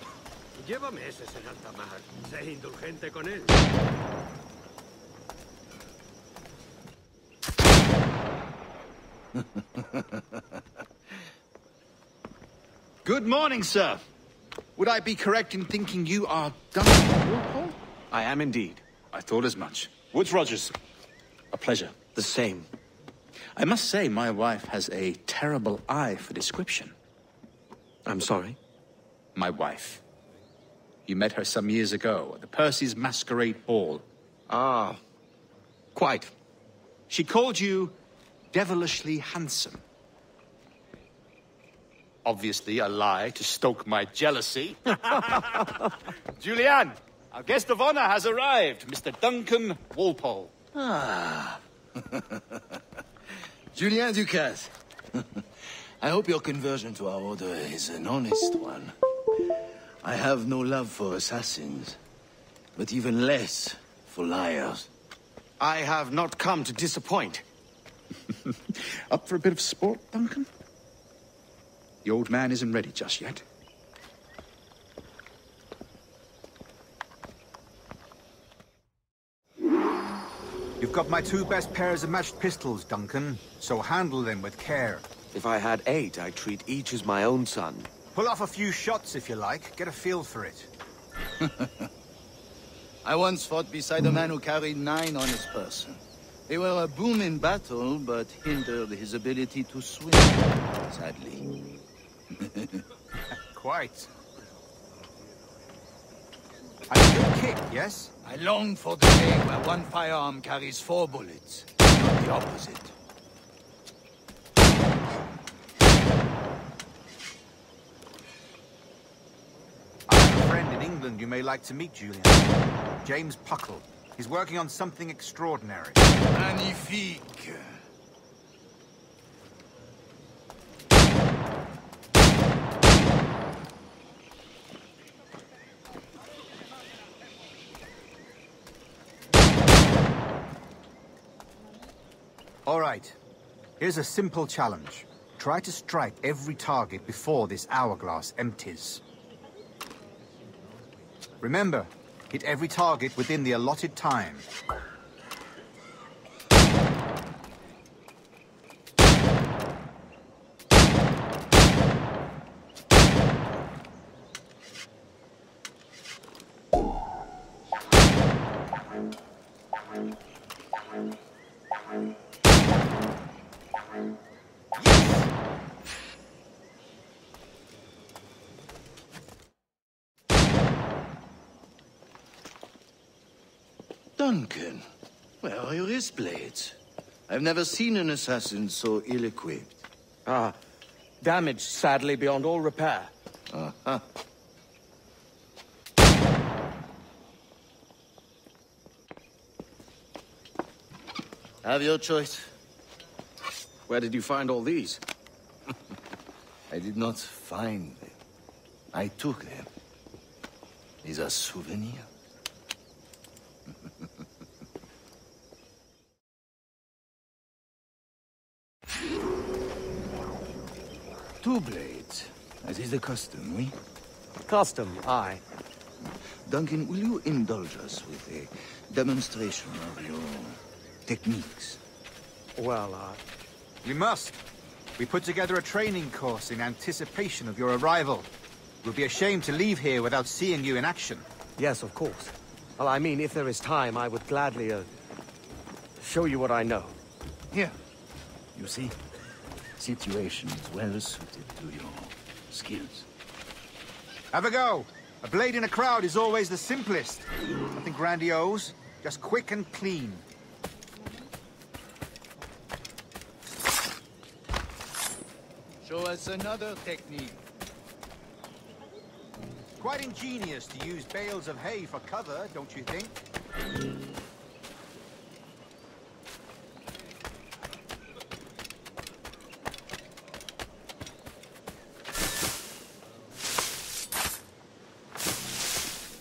Llévame ese en alta mar. Sé indulgente con él. Good morning, sir. Would I be correct in thinking you are Duncan Walpole? I am indeed. I thought as much. Woods Rogers. A pleasure. The same. I must say, my wife has a terrible eye for description. I'm sorry? My wife. You met her some years ago at the Percy's Masquerade Ball. Ah, quite. She called you devilishly handsome. Obviously a lie to stoke my jealousy. Julianne, our guest of honor has arrived, Mr. Duncan Walpole. Ah. Julien Ducasse. I hope your conversion to our order is an honest one. I have no love for assassins, but even less for liars. I have not come to disappoint. Up for a bit of sport, Duncan? The old man isn't ready just yet. You've got my 2 best pairs of matched pistols, Duncan, so handle them with care. If I had 8, I'd treat each as my own son. Pull off a few shots if you like, get a feel for it. I once fought beside a man who carried 9 on his person. They were a boom in battle, but hindered his ability to swim, sadly. Quite. A good kick, yes? I long for the day where one firearm carries 4 bullets, not the opposite. I have a friend in England you may like to meet, Julian. James Puckle. He's working on something extraordinary. Magnifique! All right. Here's a simple challenge. Try to strike every target before this hourglass empties. Remember, hit every target within the allotted time. Duncan, where are your wrist blades? I've never seen an assassin so ill-equipped. Ah, damaged sadly beyond all repair. Uh-huh. Have your choice. Where did you find all these? I did not find them. I took them. These are souvenirs. Two blades, as is the custom, oui? Custom, aye. Duncan, will you indulge us with a demonstration of your techniques? Well, We must. We put together a training course in anticipation of your arrival. It would be a shame to leave here without seeing you in action. Yes, of course. Well, I mean, if there is time, I would gladly, show you what I know. Here. You see? Situations well suited to your skills. Have a go. A blade in a crowd is always the simplest. Nothing grandiose, just quick and clean. Show us another technique. Quite ingenious to use bales of hay for cover, don't you think?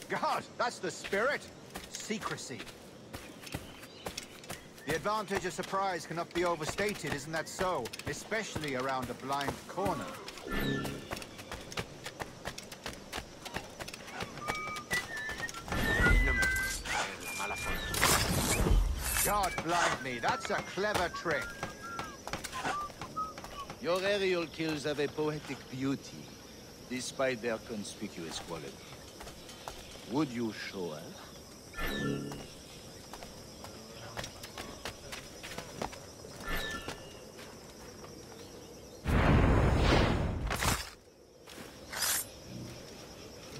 God, that's the spirit. Secrecy. The advantage of surprise cannot be overstated, isn't that so? Especially around a blind corner. God blind me, that's a clever trick. Your aerial kills have a poetic beauty, despite their conspicuous quality. Would you show us?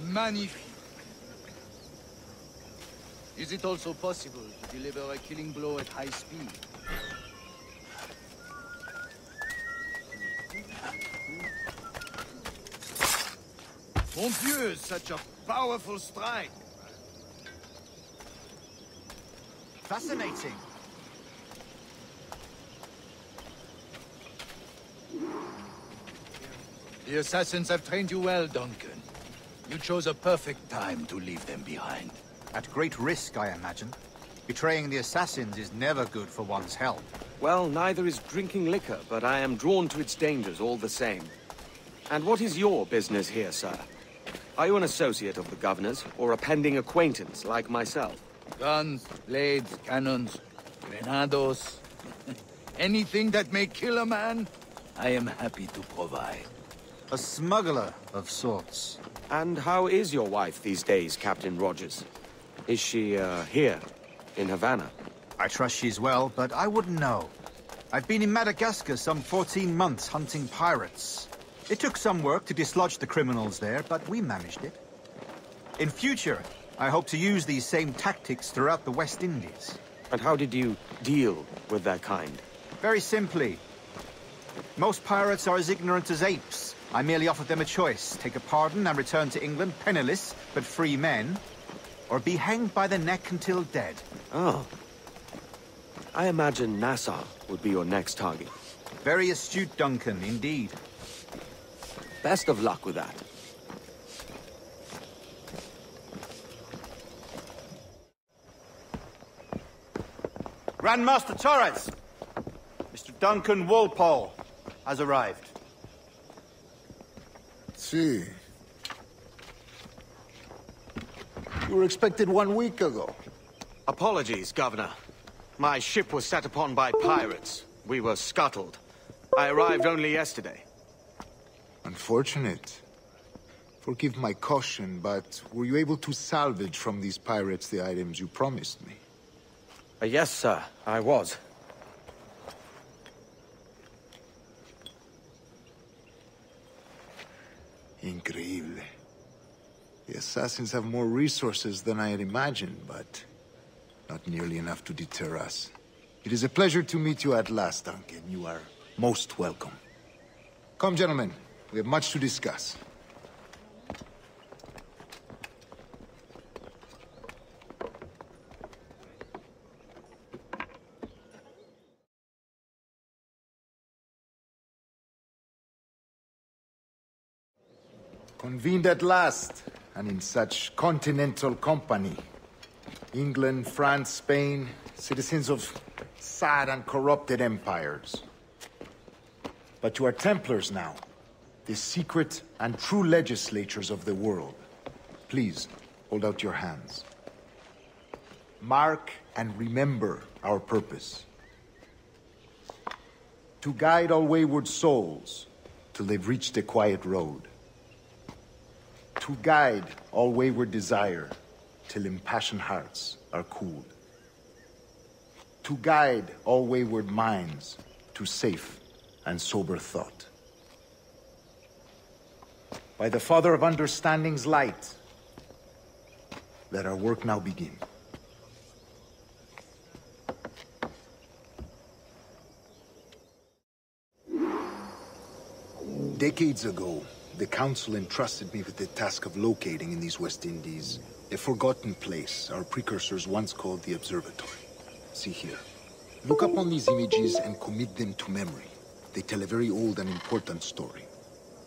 Magnifique. Is it also possible to deliver a killing blow at high speed? Mon Dieu, such a powerful strike! Fascinating. The assassins have trained you well, Duncan. You chose a perfect time to leave them behind. At great risk, I imagine. Betraying the assassins is never good for one's health. Well, neither is drinking liquor, but I am drawn to its dangers all the same. And what is your business here, sir? Are you an associate of the governor's, or a pending acquaintance like myself? Guns, blades, cannons, grenados. Anything that may kill a man, I am happy to provide. A smuggler of sorts. And how is your wife these days, Captain Rogers? Is she, here, in Havana? I trust she's well, but I wouldn't know. I've been in Madagascar some 14 months hunting pirates. It took some work to dislodge the criminals there, but we managed it. In future, I hope to use these same tactics throughout the West Indies. And how did you deal with that kind? Very simply. Most pirates are as ignorant as apes. I merely offered them a choice: take a pardon and return to England penniless, but free men, or be hanged by the neck until dead. Oh. I imagine Nassau would be your next target. Very astute, Duncan, indeed. Best of luck with that. Grandmaster Torres! Mr. Duncan Walpole has arrived. See. You were expected 1 week ago. Apologies, Governor. My ship was set upon by pirates. We were scuttled. I arrived only yesterday. Unfortunate. Forgive my caution, but were you able to salvage from these pirates the items you promised me? Yes, sir, I was. Increíble. The assassins have more resources than I had imagined, but not nearly enough to deter us. It is a pleasure to meet you at last, Duncan. You are most welcome. Come, gentlemen. We have much to discuss. Convened at last, and in such continental company. England, France, Spain, citizens of sad and corrupted empires. But you are Templars now, the secret and true legislatures of the world. Please, hold out your hands. Mark and remember our purpose. To guide all wayward souls till they've reached a quiet road. To guide all wayward desire till impassioned hearts are cooled. To guide all wayward minds to safe and sober thought. By the Father of Understanding's light, let our work now begin. Decades ago, the Council entrusted me with the task of locating in these West Indies a forgotten place our precursors once called the Observatory. See here. Look up on these images and commit them to memory. They tell a very old and important story.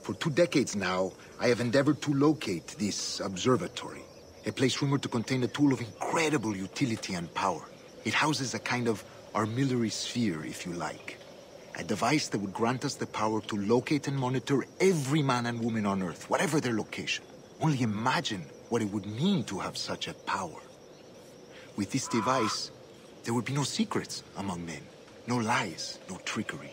For 2 decades now, I have endeavored to locate this observatory, a place rumored to contain a tool of incredible utility and power. It houses a kind of armillary sphere, if you like. A device that would grant us the power to locate and monitor every man and woman on Earth, whatever their location. Only imagine what it would mean to have such a power. With this device, there would be no secrets among men, no lies, no trickery.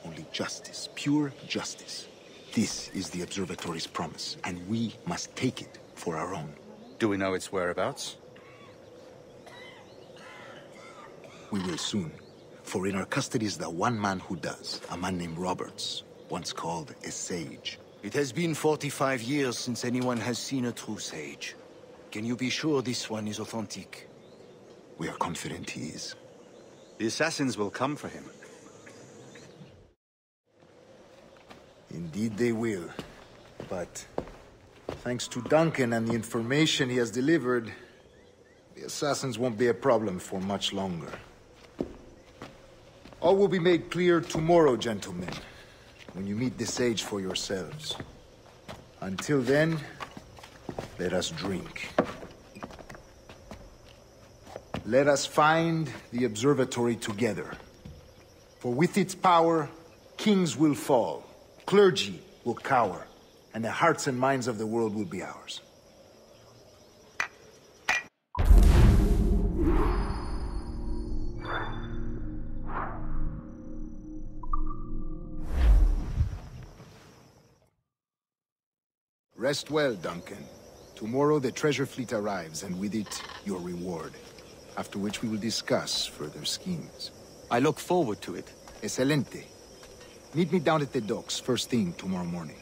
Only justice, pure justice. This is the observatory's promise, and we must take it for our own. Do we know its whereabouts? We will soon. For in our custody is the one man who does, a man named Roberts, once called a sage. It has been 45 years since anyone has seen a true sage. Can you be sure this one is authentic? We are confident he is. The assassins will come for him. Indeed they will. But thanks to Duncan and the information he has delivered, the assassins won't be a problem for much longer. All will be made clear tomorrow, gentlemen, when you meet the sage for yourselves. Until then, let us drink. Let us find the observatory together. For with its power, kings will fall, clergy will cower, and the hearts and minds of the world will be ours. Rest well, Duncan. Tomorrow the treasure fleet arrives, and with it, your reward. After which we will discuss further schemes. I look forward to it. Excelente. Meet me down at the docks first thing tomorrow morning.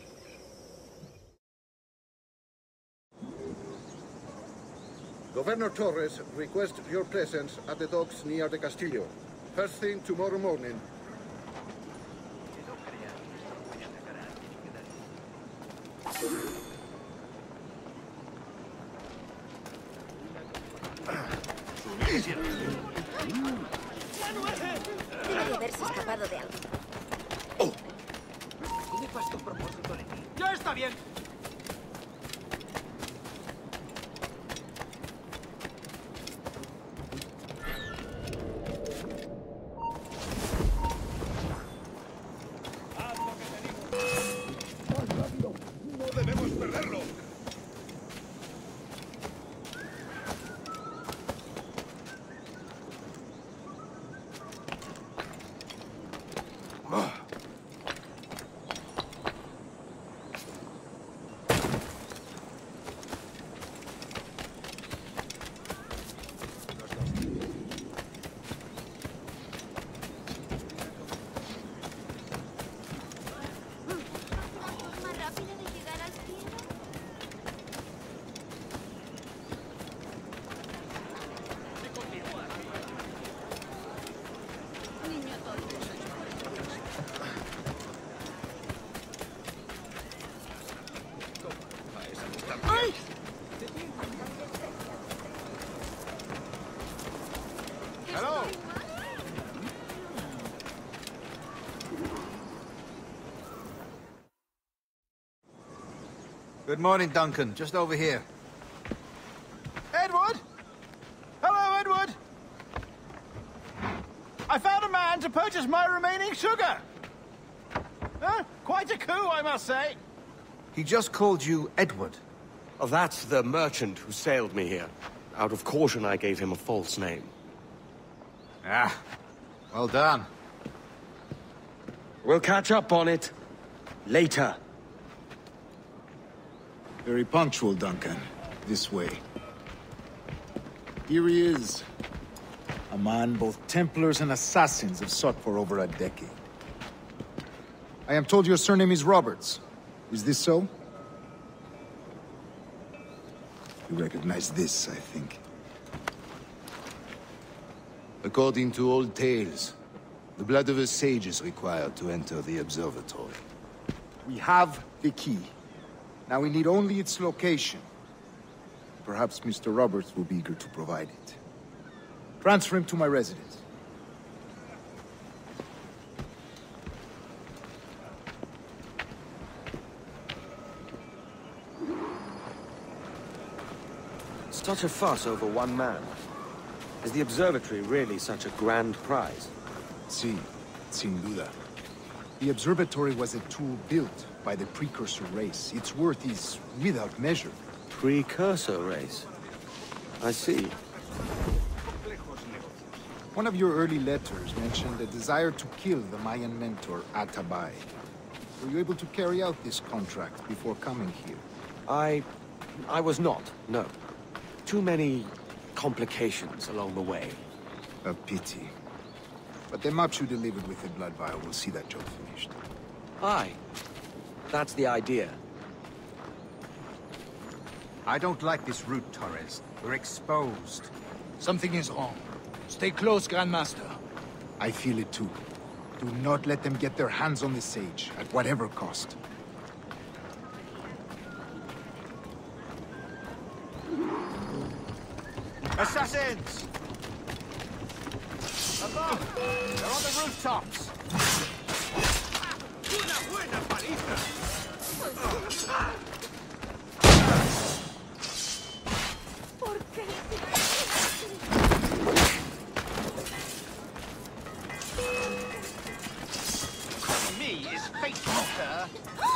Governor Torres requests your presence at the docks near the Castillo. First thing tomorrow morning. Debe de haberse escapado de algo. ¡Ya está bien! ¡No debemos perderlo! Hello. Good morning, Duncan. Just over here. Edward? Hello, Edward. I found a man to purchase my remaining sugar. Quite a coup, I must say. He just called you Edward. Oh, that's the merchant who sailed me here. Out of caution, I gave him a false name. Ah, well done. We'll catch up on it later. Very punctual, Duncan. This way. Here he is. A man both Templars and Assassins have sought for over a decade. I am told your surname is Roberts. Is this so? You recognize this, I think. According to old tales, the blood of a sage is required to enter the observatory. We have the key. Now we need only its location. Perhaps Mr. Roberts will be eager to provide it. Transfer him to my residence. Such a fuss over one man. Is the observatory really such a grand prize? Sí, sin duda. The observatory was a tool built by the precursor race. Its worth is without measure. Precursor race? I see. One of your early letters mentioned a desire to kill the Mayan mentor, Atabay. Were you able to carry out this contract before coming here? I was not, no. Too many complications along the way. A pity. But the maps you delivered with the blood vial will see that job finished. Aye. That's the idea. I don't like this route, Torres. We're exposed. Something is wrong. Stay close, Grandmaster. I feel it too. Do not let them get their hands on the sage, at whatever cost. Assassins! Above! They're on the rooftops! ¡Una buena paliza! ¿Por qué? Me is faithful, sir.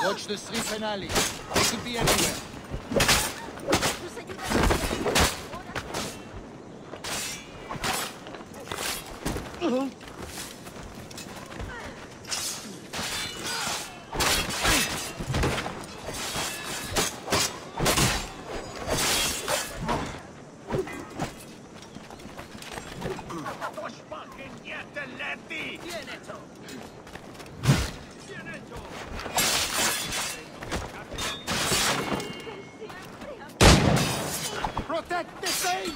Watch the street finale. They could be anywhere. Check the same!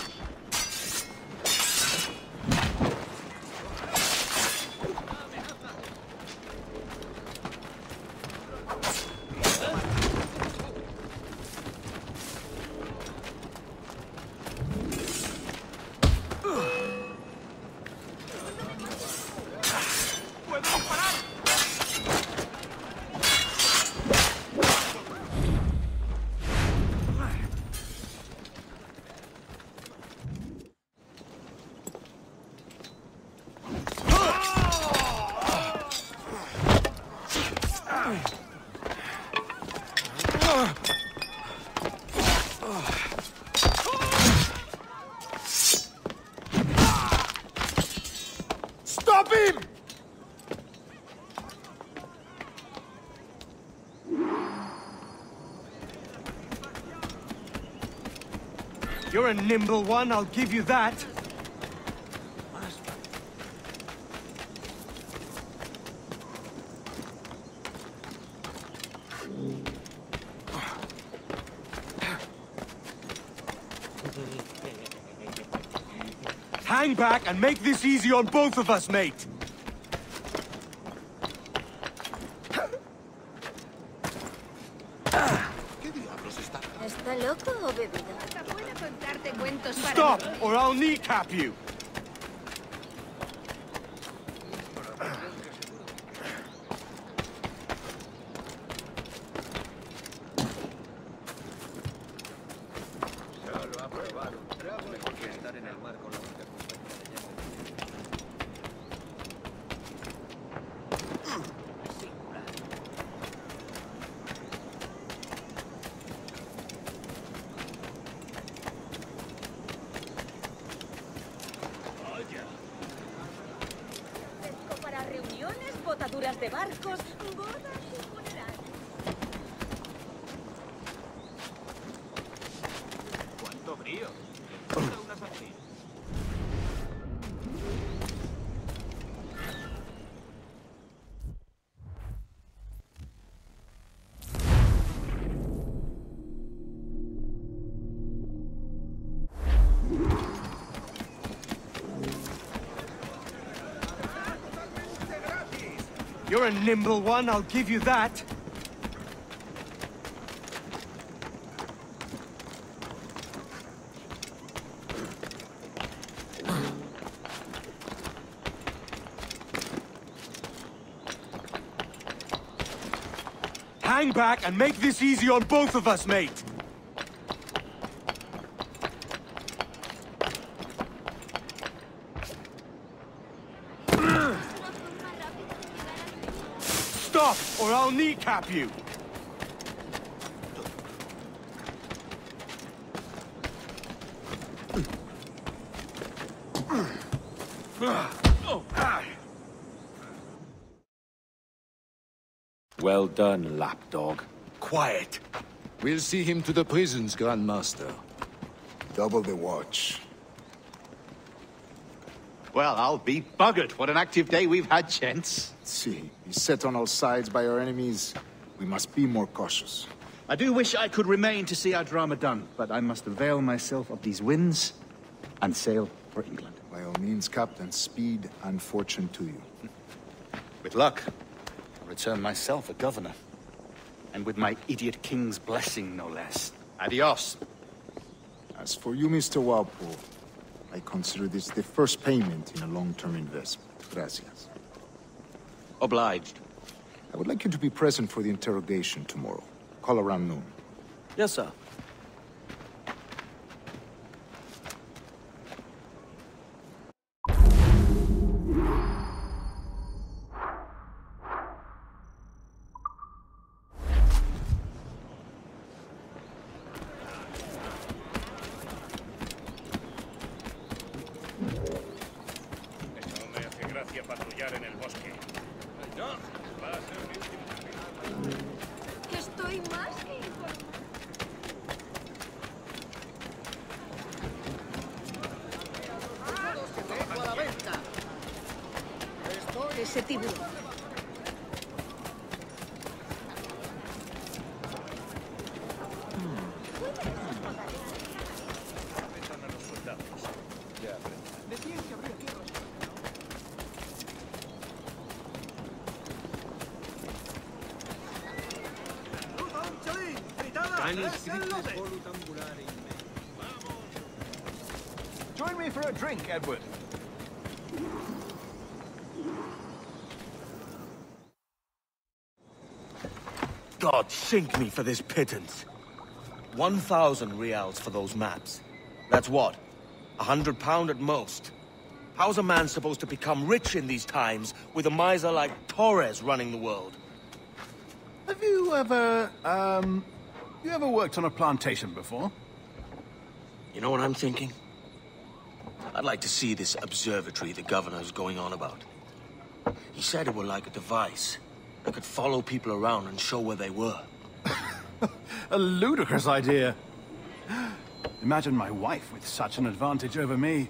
Stop him! You're a nimble one, I'll give you that. Hang back and make this easy on both of us, mate. ¿Está loco o bebido? Stop, or I'll kneecap you. Botaduras de barcos, bodas y funerales. ¡Cuánto brío! Unas así. You're a nimble one, I'll give you that. Hang back and make this easy on both of us, mate. Stop, or I'll kneecap you! Well done, lapdog. Quiet. We'll see him to the prisons, Grand Master. Double the watch. Well, I'll be buggered. What an active day we've had, gents. See, beset on all sides by our enemies, we must be more cautious. I do wish I could remain to see our drama done, but I must avail myself of these winds and sail for England. By all means, Captain, speed and fortune to you. With luck, I'll return myself a governor. And with my idiot king's blessing, no less. Adios. As for you, Mr. Walpole, I consider this the first payment in a long-term investment. Gracias. Obliged. I would like you to be present for the interrogation tomorrow. Call around noon. Yes, sir. patrullar en el bosque. Estoy más que informada. ¡A la venta! Ese tiburón. Join me for a drink, Edward. God sink me for this pittance. 1,000 reals for those maps. That's what? £100 at most. How's a man supposed to become rich in these times with a miser like Torres running the world? Have you ever, worked on a plantation before? You know what I'm thinking? I'd like to see this observatory the governor's going on about. He said it were like a device that could follow people around and show where they were. A ludicrous idea. Imagine my wife with such an advantage over me.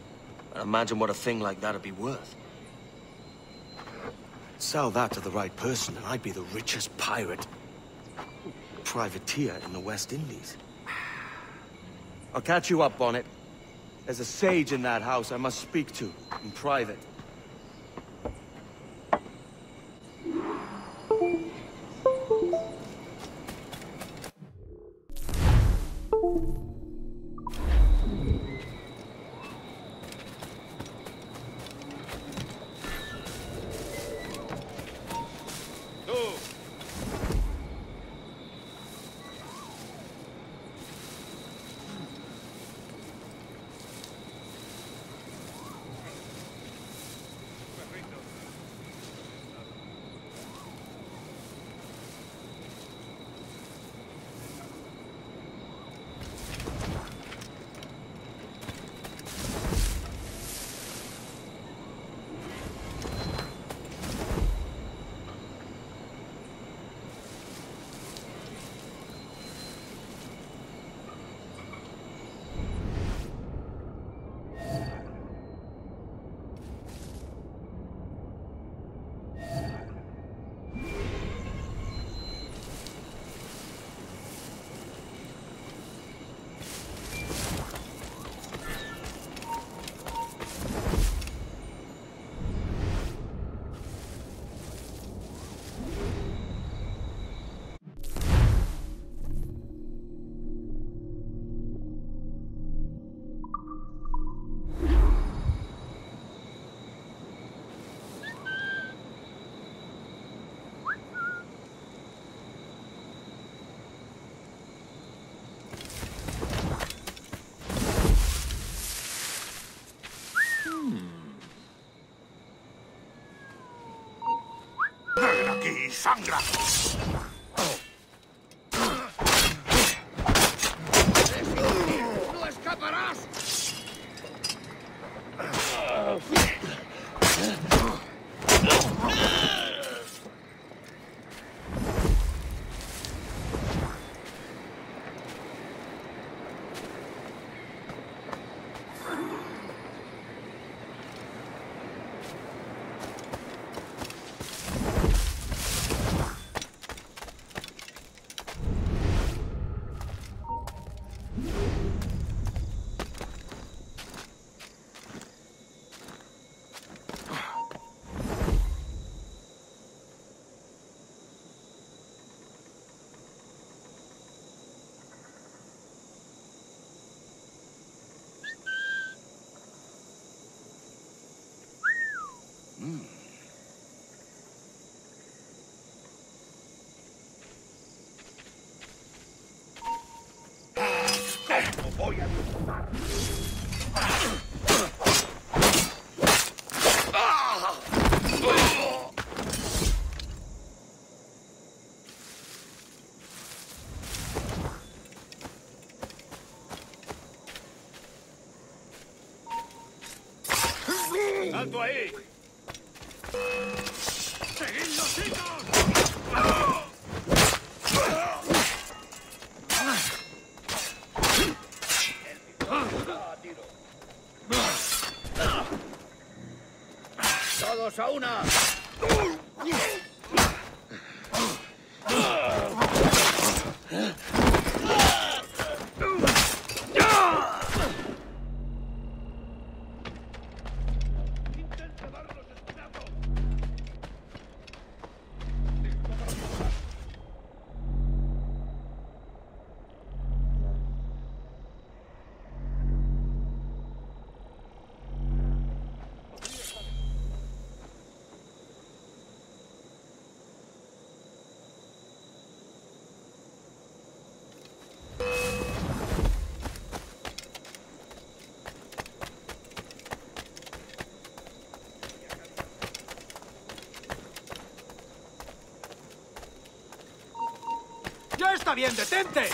Imagine what a thing like that'd be worth. Sell that to the right person and I'd be the richest pirate. Privateer in the West Indies. I'll catch you up on it. There's a sage in that house I must speak to, in private. Aquí sangra. ¡No escaparás! Voy a disfrutar. ¡Alto ahí! ¡Seguidlos, chicos! ¡Todos a una! ¡Está bien, detente!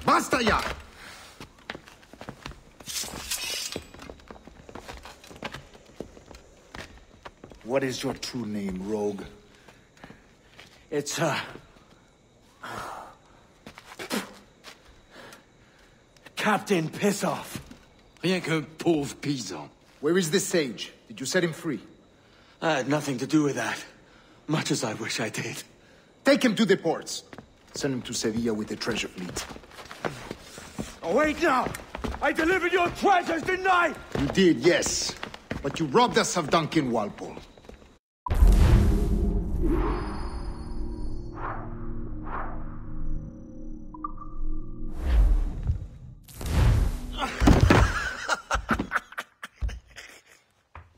¡Basta ya! What is your true name, rogue? It's, Captain Pissoff. Rien qu'un pauvre paysan. Where is the sage? Did you set him free? I had nothing to do with that. Much as I wish I did. Take him to the ports. Send him to Sevilla with the treasure fleet. Oh, wait now! I delivered your treasures, didn't I? You did, yes. But you robbed us of Duncan Walpole.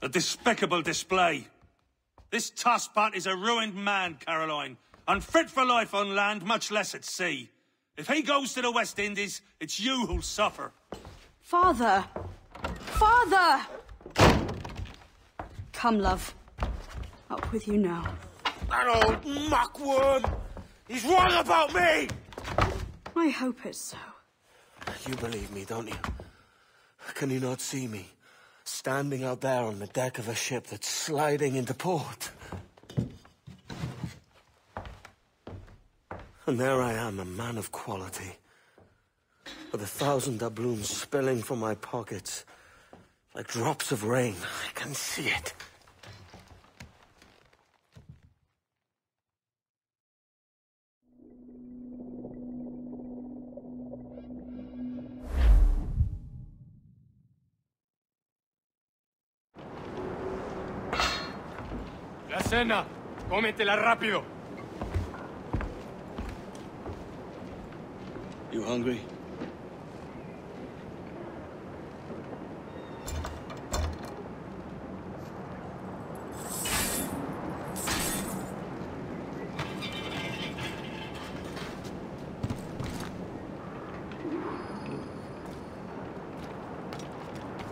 A despicable display. This tosspot is a ruined man, Caroline. Unfit for life on land, much less at sea. If he goes to the West Indies, it's you who'll suffer. Father! Father! Come, love. Up with you now. That old muckworm! He's wrong about me! I hope it's so. You believe me, don't you? Can you not see me? Standing out there on the deck of a ship that's sliding into port. And there I am, a man of quality. With 1,000 doubloons spilling from my pockets. Like drops of rain. I can see it. La cena. Cómetela rápido. You hungry?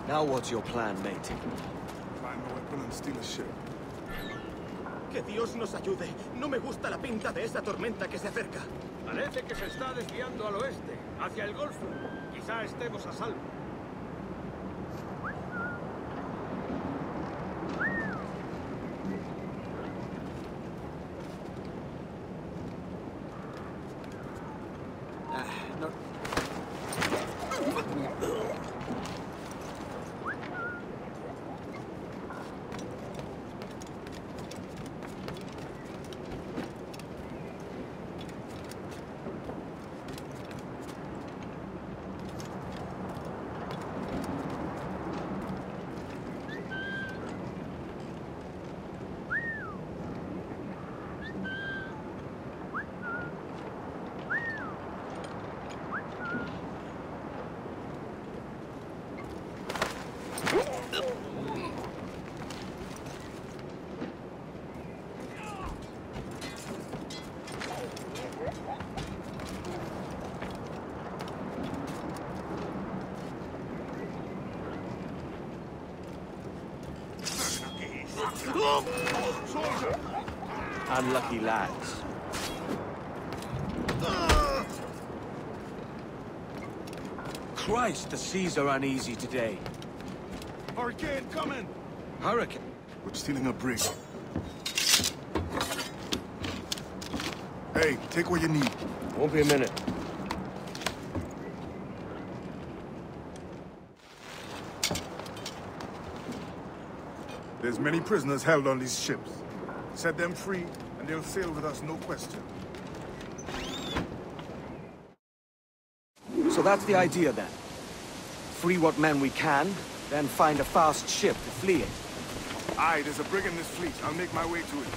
Now what's your plan, mate? Find a weapon and steal a ship. Que Dios nos ayude. No me gusta la pinta de esa tormenta que se acerca. Parece que se está desviando al oeste, hacia el Golfo. Quizá estemos a salvo. No. Unlucky lads. Christ, the seas are uneasy today. Hurricane coming! Hurricane? We're stealing a brig. Hey, take what you need. Won't be a minute. There's many prisoners held on these ships. Set them free, and they'll sail with us, no question. So that's the idea, then. Free what men we can, then find a fast ship to flee in. Aye, there's a brig in this fleet. I'll make my way to it.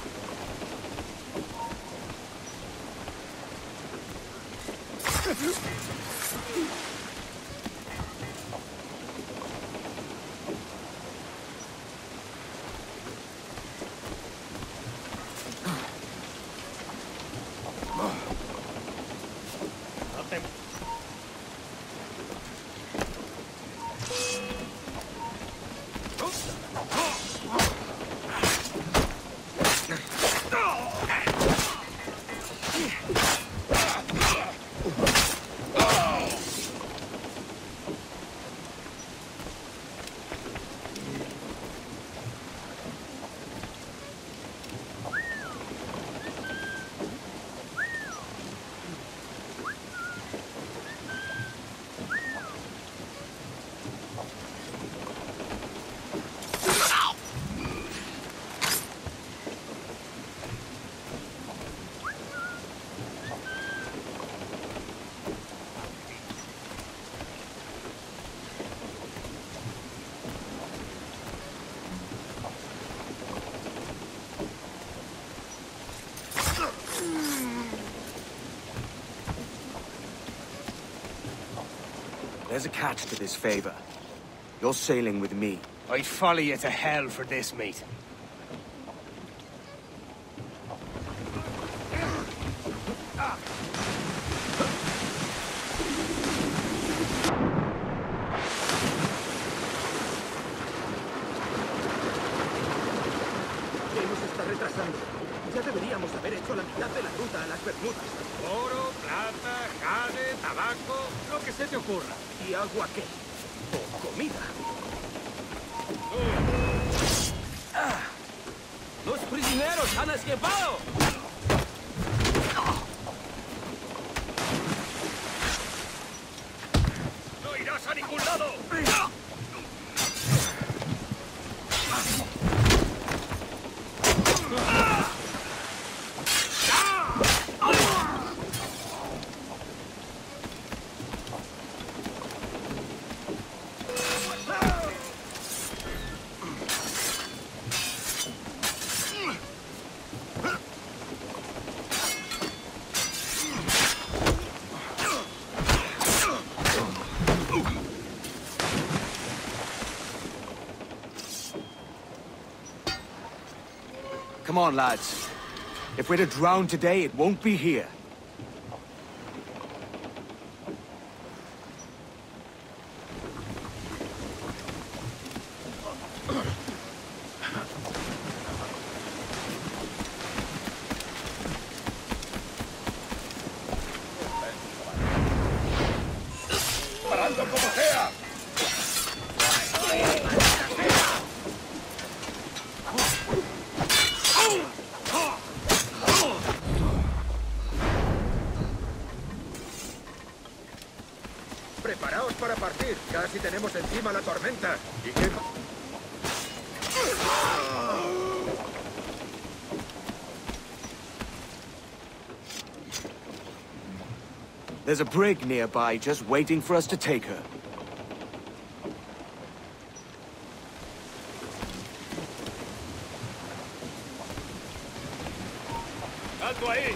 There's a catch to this favor. You're sailing with me. I'd follow you to hell for this, mate. ¿Qué nos está retrasando? Ya deberíamos haber hecho la mitad de la ruta a las Bermudas. Oro, plata, jade, tabaco, lo que se te ocurra. ¿Y agua qué? ¿O comida? ¡Los prisioneros han escapado! ¡No irás a ningún lado! Come on, lads. If we're to drown today, it won't be here. ¡Parando como sea! Preparaos para partir. Casi tenemos encima la tormenta. ¿Y qué? There's a brig nearby just waiting for us to take her. ¡Alto ahí!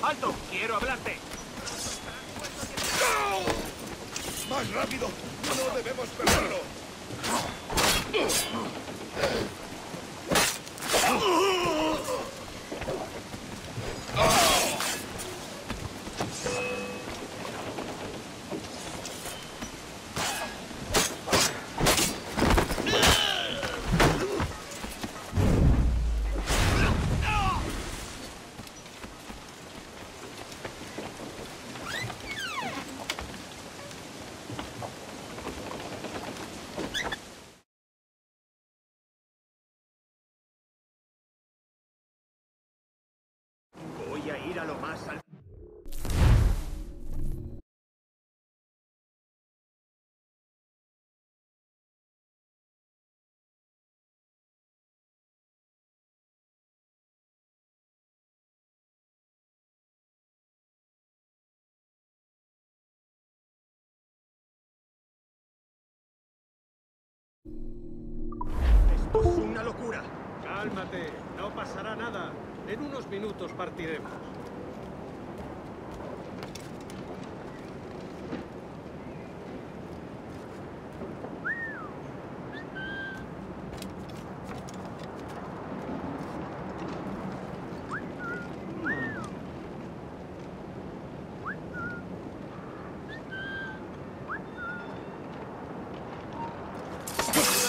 ¡Alto! ¡Quiero hablarte! ¡No! ¡Más rápido! ¡No debemos perderlo! Voy a ir a lo más al... Esto es una locura. Cálmate, no pasará nada. En unos minutos partiremos.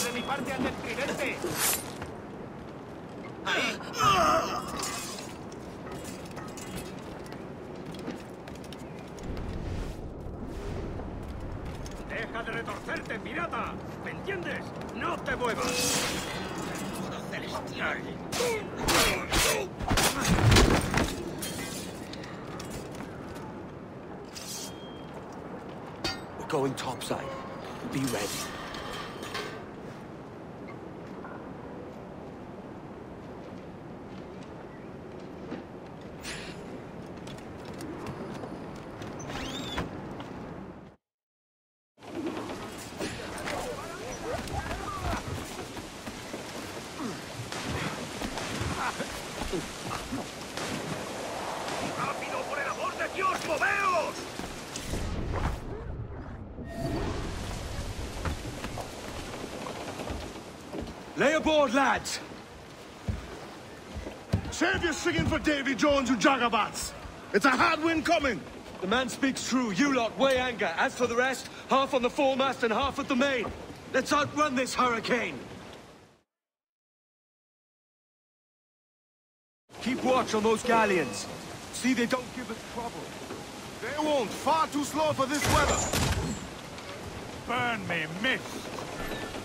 ¡De mi parte al del tridente! ¡Deja de retorcerte, pirata! ¿Me entiendes? ¡No te muevas! celestial! We're going topside. Be ready. ¡Rápido, por el amor de Dios, moveos! Lay aboard, lads! Save your singing for Davy Jones, you jagabats! It's a hard wind coming! The man speaks true. You lot weigh anchor. As for the rest, half on the foremast and half at the main. Let's outrun this hurricane! Keep watch on those galleons. See they don't give us trouble. They won't. Far too slow for this weather. Burn me, mist!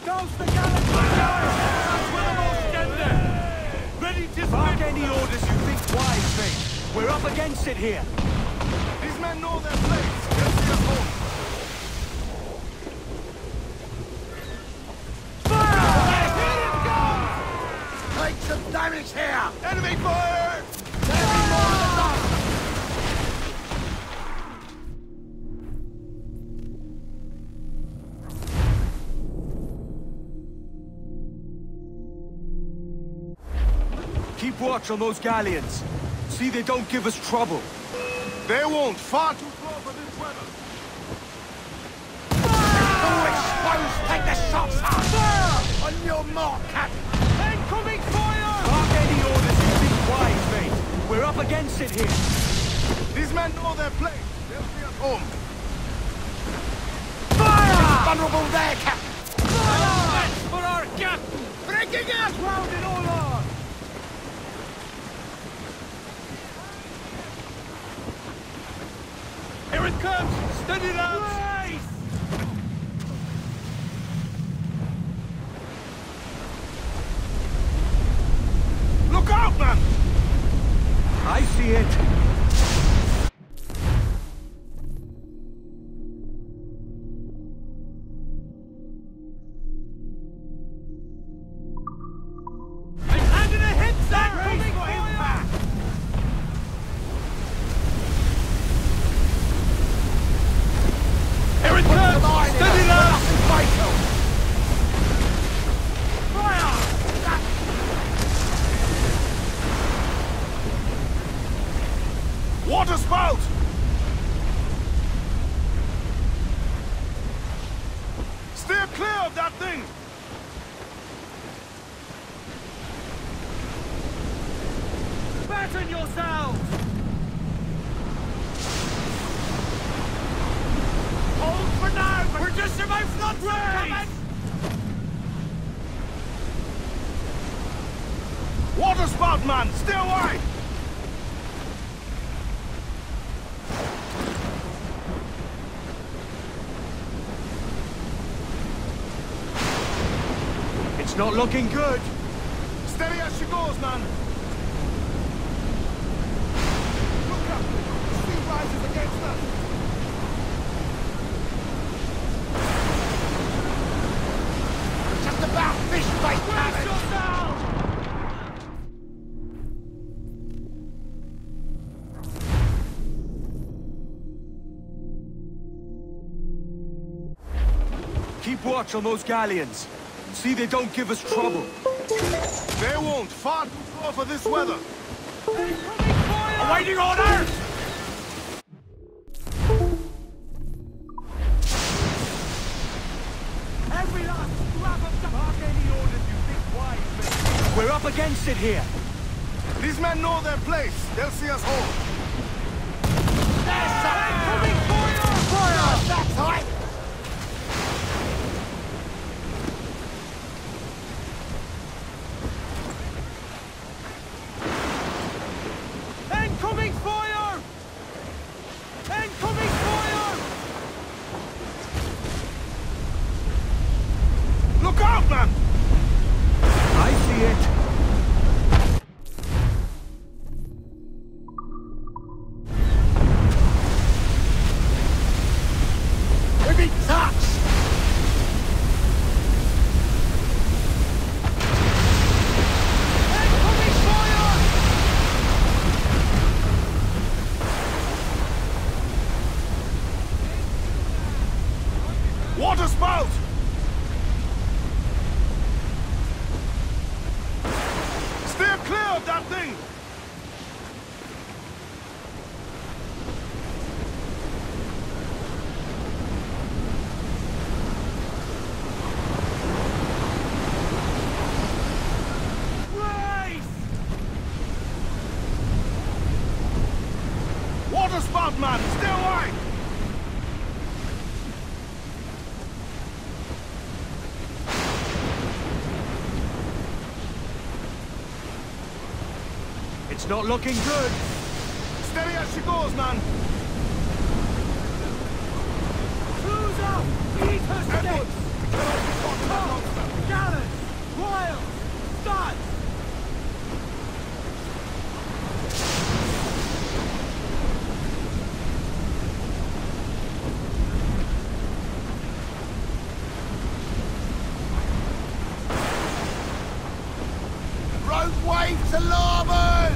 ¡Douse the gallant That's where the most tender! Ready to Mark any orders you think wise, mate. We're up against it here. These men know their place. They'll see us home. Fire! Here it comes! Take some damage here! Enemy fire! There'll be more than that! Keep watch on those galleons. See they don't give us trouble. They won't. Far too slow for this weather. Take the shots out! Fire! On your mark, Captain! Incoming fire! Mark any orders you think wise, mate. We're up against it here. These men know their place. They'll see us home. Fire! Vulnerable there, Captain! Fire! For our captain! Breaking out! Round it all on! Here it comes! Steady down! Nice! Look out, man! I see it. I'm handing a hit, Zach! Coming for impact! Here it comes! Steady down! Water spout! Steer clear of that thing! Batten yourselves! Hold for now! We're just about flood coming! Water spout, man! Stay away! It's not looking good. Steady as she goes, man! Look up! The sea rises against us! Just about fish bait! Brace yourselves! Keep watch on those galleons. See they don't give us trouble. They won't. Far too slow for this weather. Awaiting orders! Every last scrap of the mark any orders you think wise, We're up against it here. These men know their place. They'll see us home. There's something coming for you! Fire! That's high! Incoming fire! Incoming fire! Look out, man! I see it. We've been touched! Incoming fire! Water spout! Steer clear of that thing! Brace! Water spout, man! Stay away! It's not looking good. Steady as she goes, man! Cruise up! Eat her Edward! sticks! We cannot be caught in that monster! Gallants! Royals! Studs! Road wave to larboard!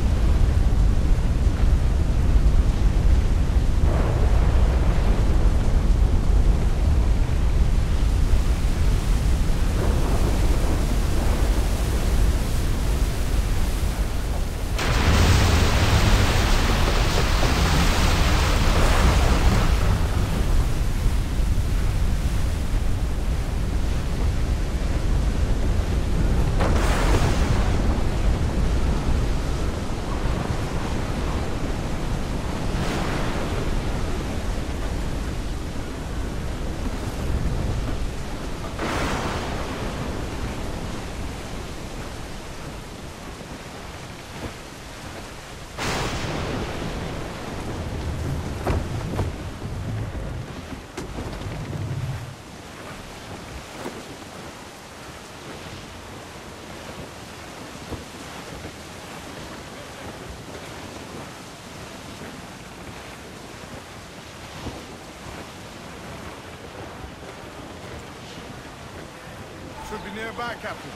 Should be nearby, Captain.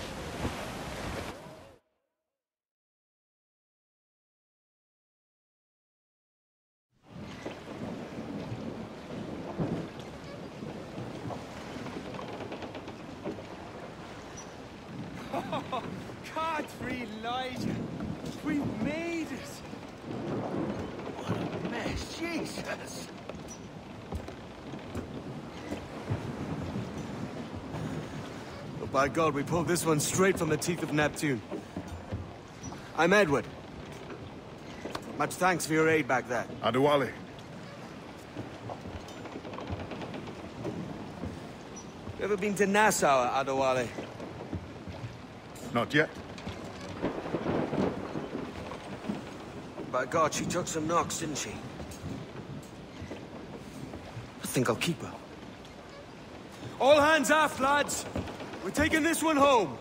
Godfrey Elijah! We made it! What a Jesus. Oh, by God, we pulled this one straight from the teeth of Neptune. I'm Edward. Much thanks for your aid back there. Adewale. You ever been to Nassau, Adewale? Not yet. By God, she took some knocks, didn't she? I think I'll keep her. All hands aft, lads! We're taking this one home!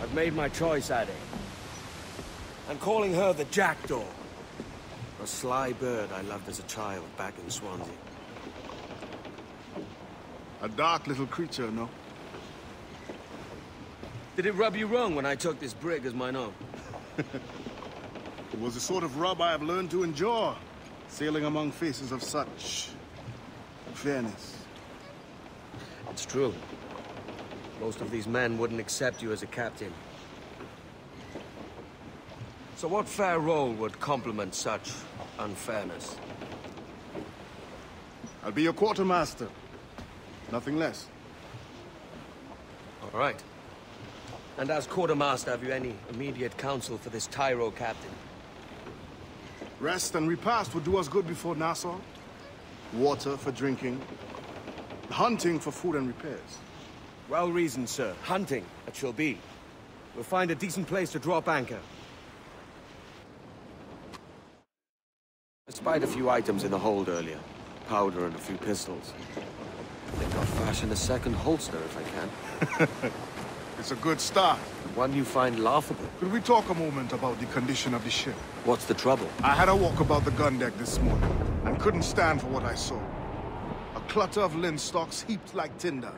I've made my choice, Addy. I'm calling her the Jackdaw. A sly bird I loved as a child back in Swansea. A dark little creature, no? Did it rub you wrong when I took this brig as mine own? It was the sort of rub I have learned to endure, sailing among faces of such fairness. It's true. Most of these men wouldn't accept you as a captain. So what fair role would complement such unfairness? I'll be your quartermaster. Nothing less. All right. And as quartermaster, have you any immediate counsel for this Tyro captain? Rest and repast would do us good before Nassau. Water for drinking. Hunting for food and repairs. Well reasoned, sir. Hunting, it shall be. We'll find a decent place to drop anchor. I spied a few items in the hold earlier. Powder and a few pistols. I think I'll fashion a second holster if I can. It's a good start. One you find laughable. Could we talk a moment about the condition of the ship? What's the trouble? I had a walk about the gun deck this morning, and couldn't stand for what I saw. A clutter of linstocks heaped like tinder,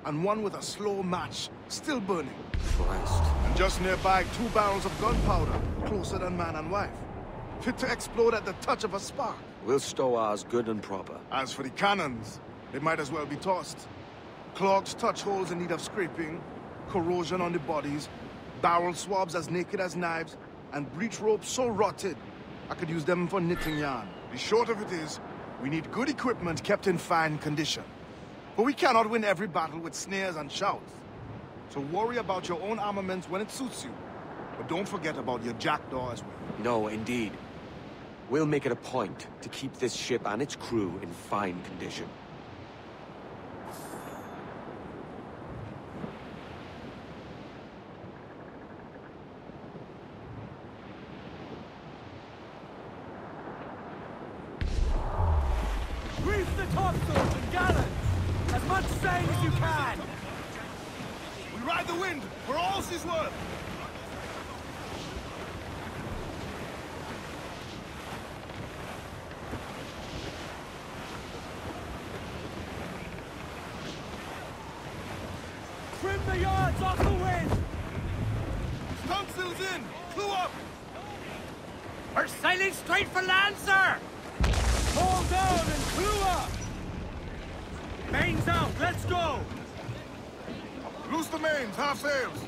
and one with a slow match, still burning. Christ. And just nearby, 2 barrels of gunpowder, closer than man and wife. Fit to explode at the touch of a spark. We'll stow ours good and proper. As for the cannons, they might as well be tossed. Clogged touch holes in need of scraping, corrosion on the bodies, barrel swabs as naked as knives, and breech ropes so rotted, I could use them for knitting yarn. The short of it is, we need good equipment kept in fine condition. But we cannot win every battle with snares and shouts. So worry about your own armaments when it suits you. But don't forget about your jackdaw as well. No, indeed. We'll make it a point to keep this ship and its crew in fine condition. Reef the topsails and gallants! As much sail as you can! We ride the wind for all she's worth! Trim the yards off the wind! Stunsails in! Clew up! We're sailing straight for land, sir! Haul down and clew up! Mains out, let's go! Loose the mains, half sails!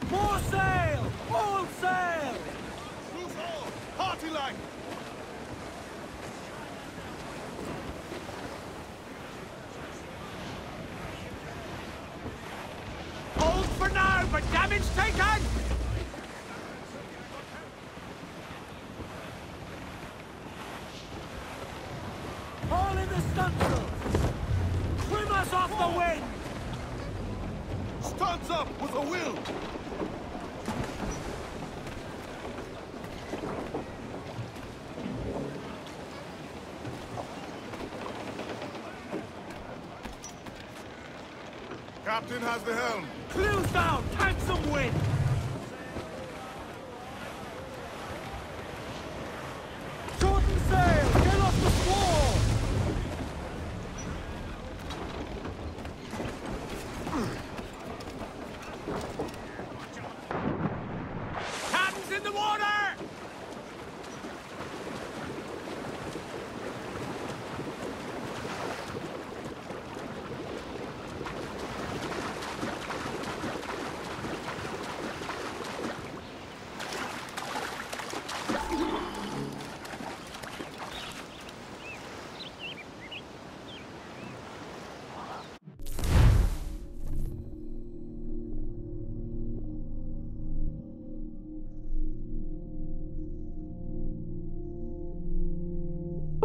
More sail! All sail! Loose all! Party line! Hold for now, but damage taken! Haul in the stunsail! Trim us off the wind! Studs up with a will! Captain has the helm. Clews down! Tank some wind! Shorten sail! Get off the squall!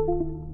you.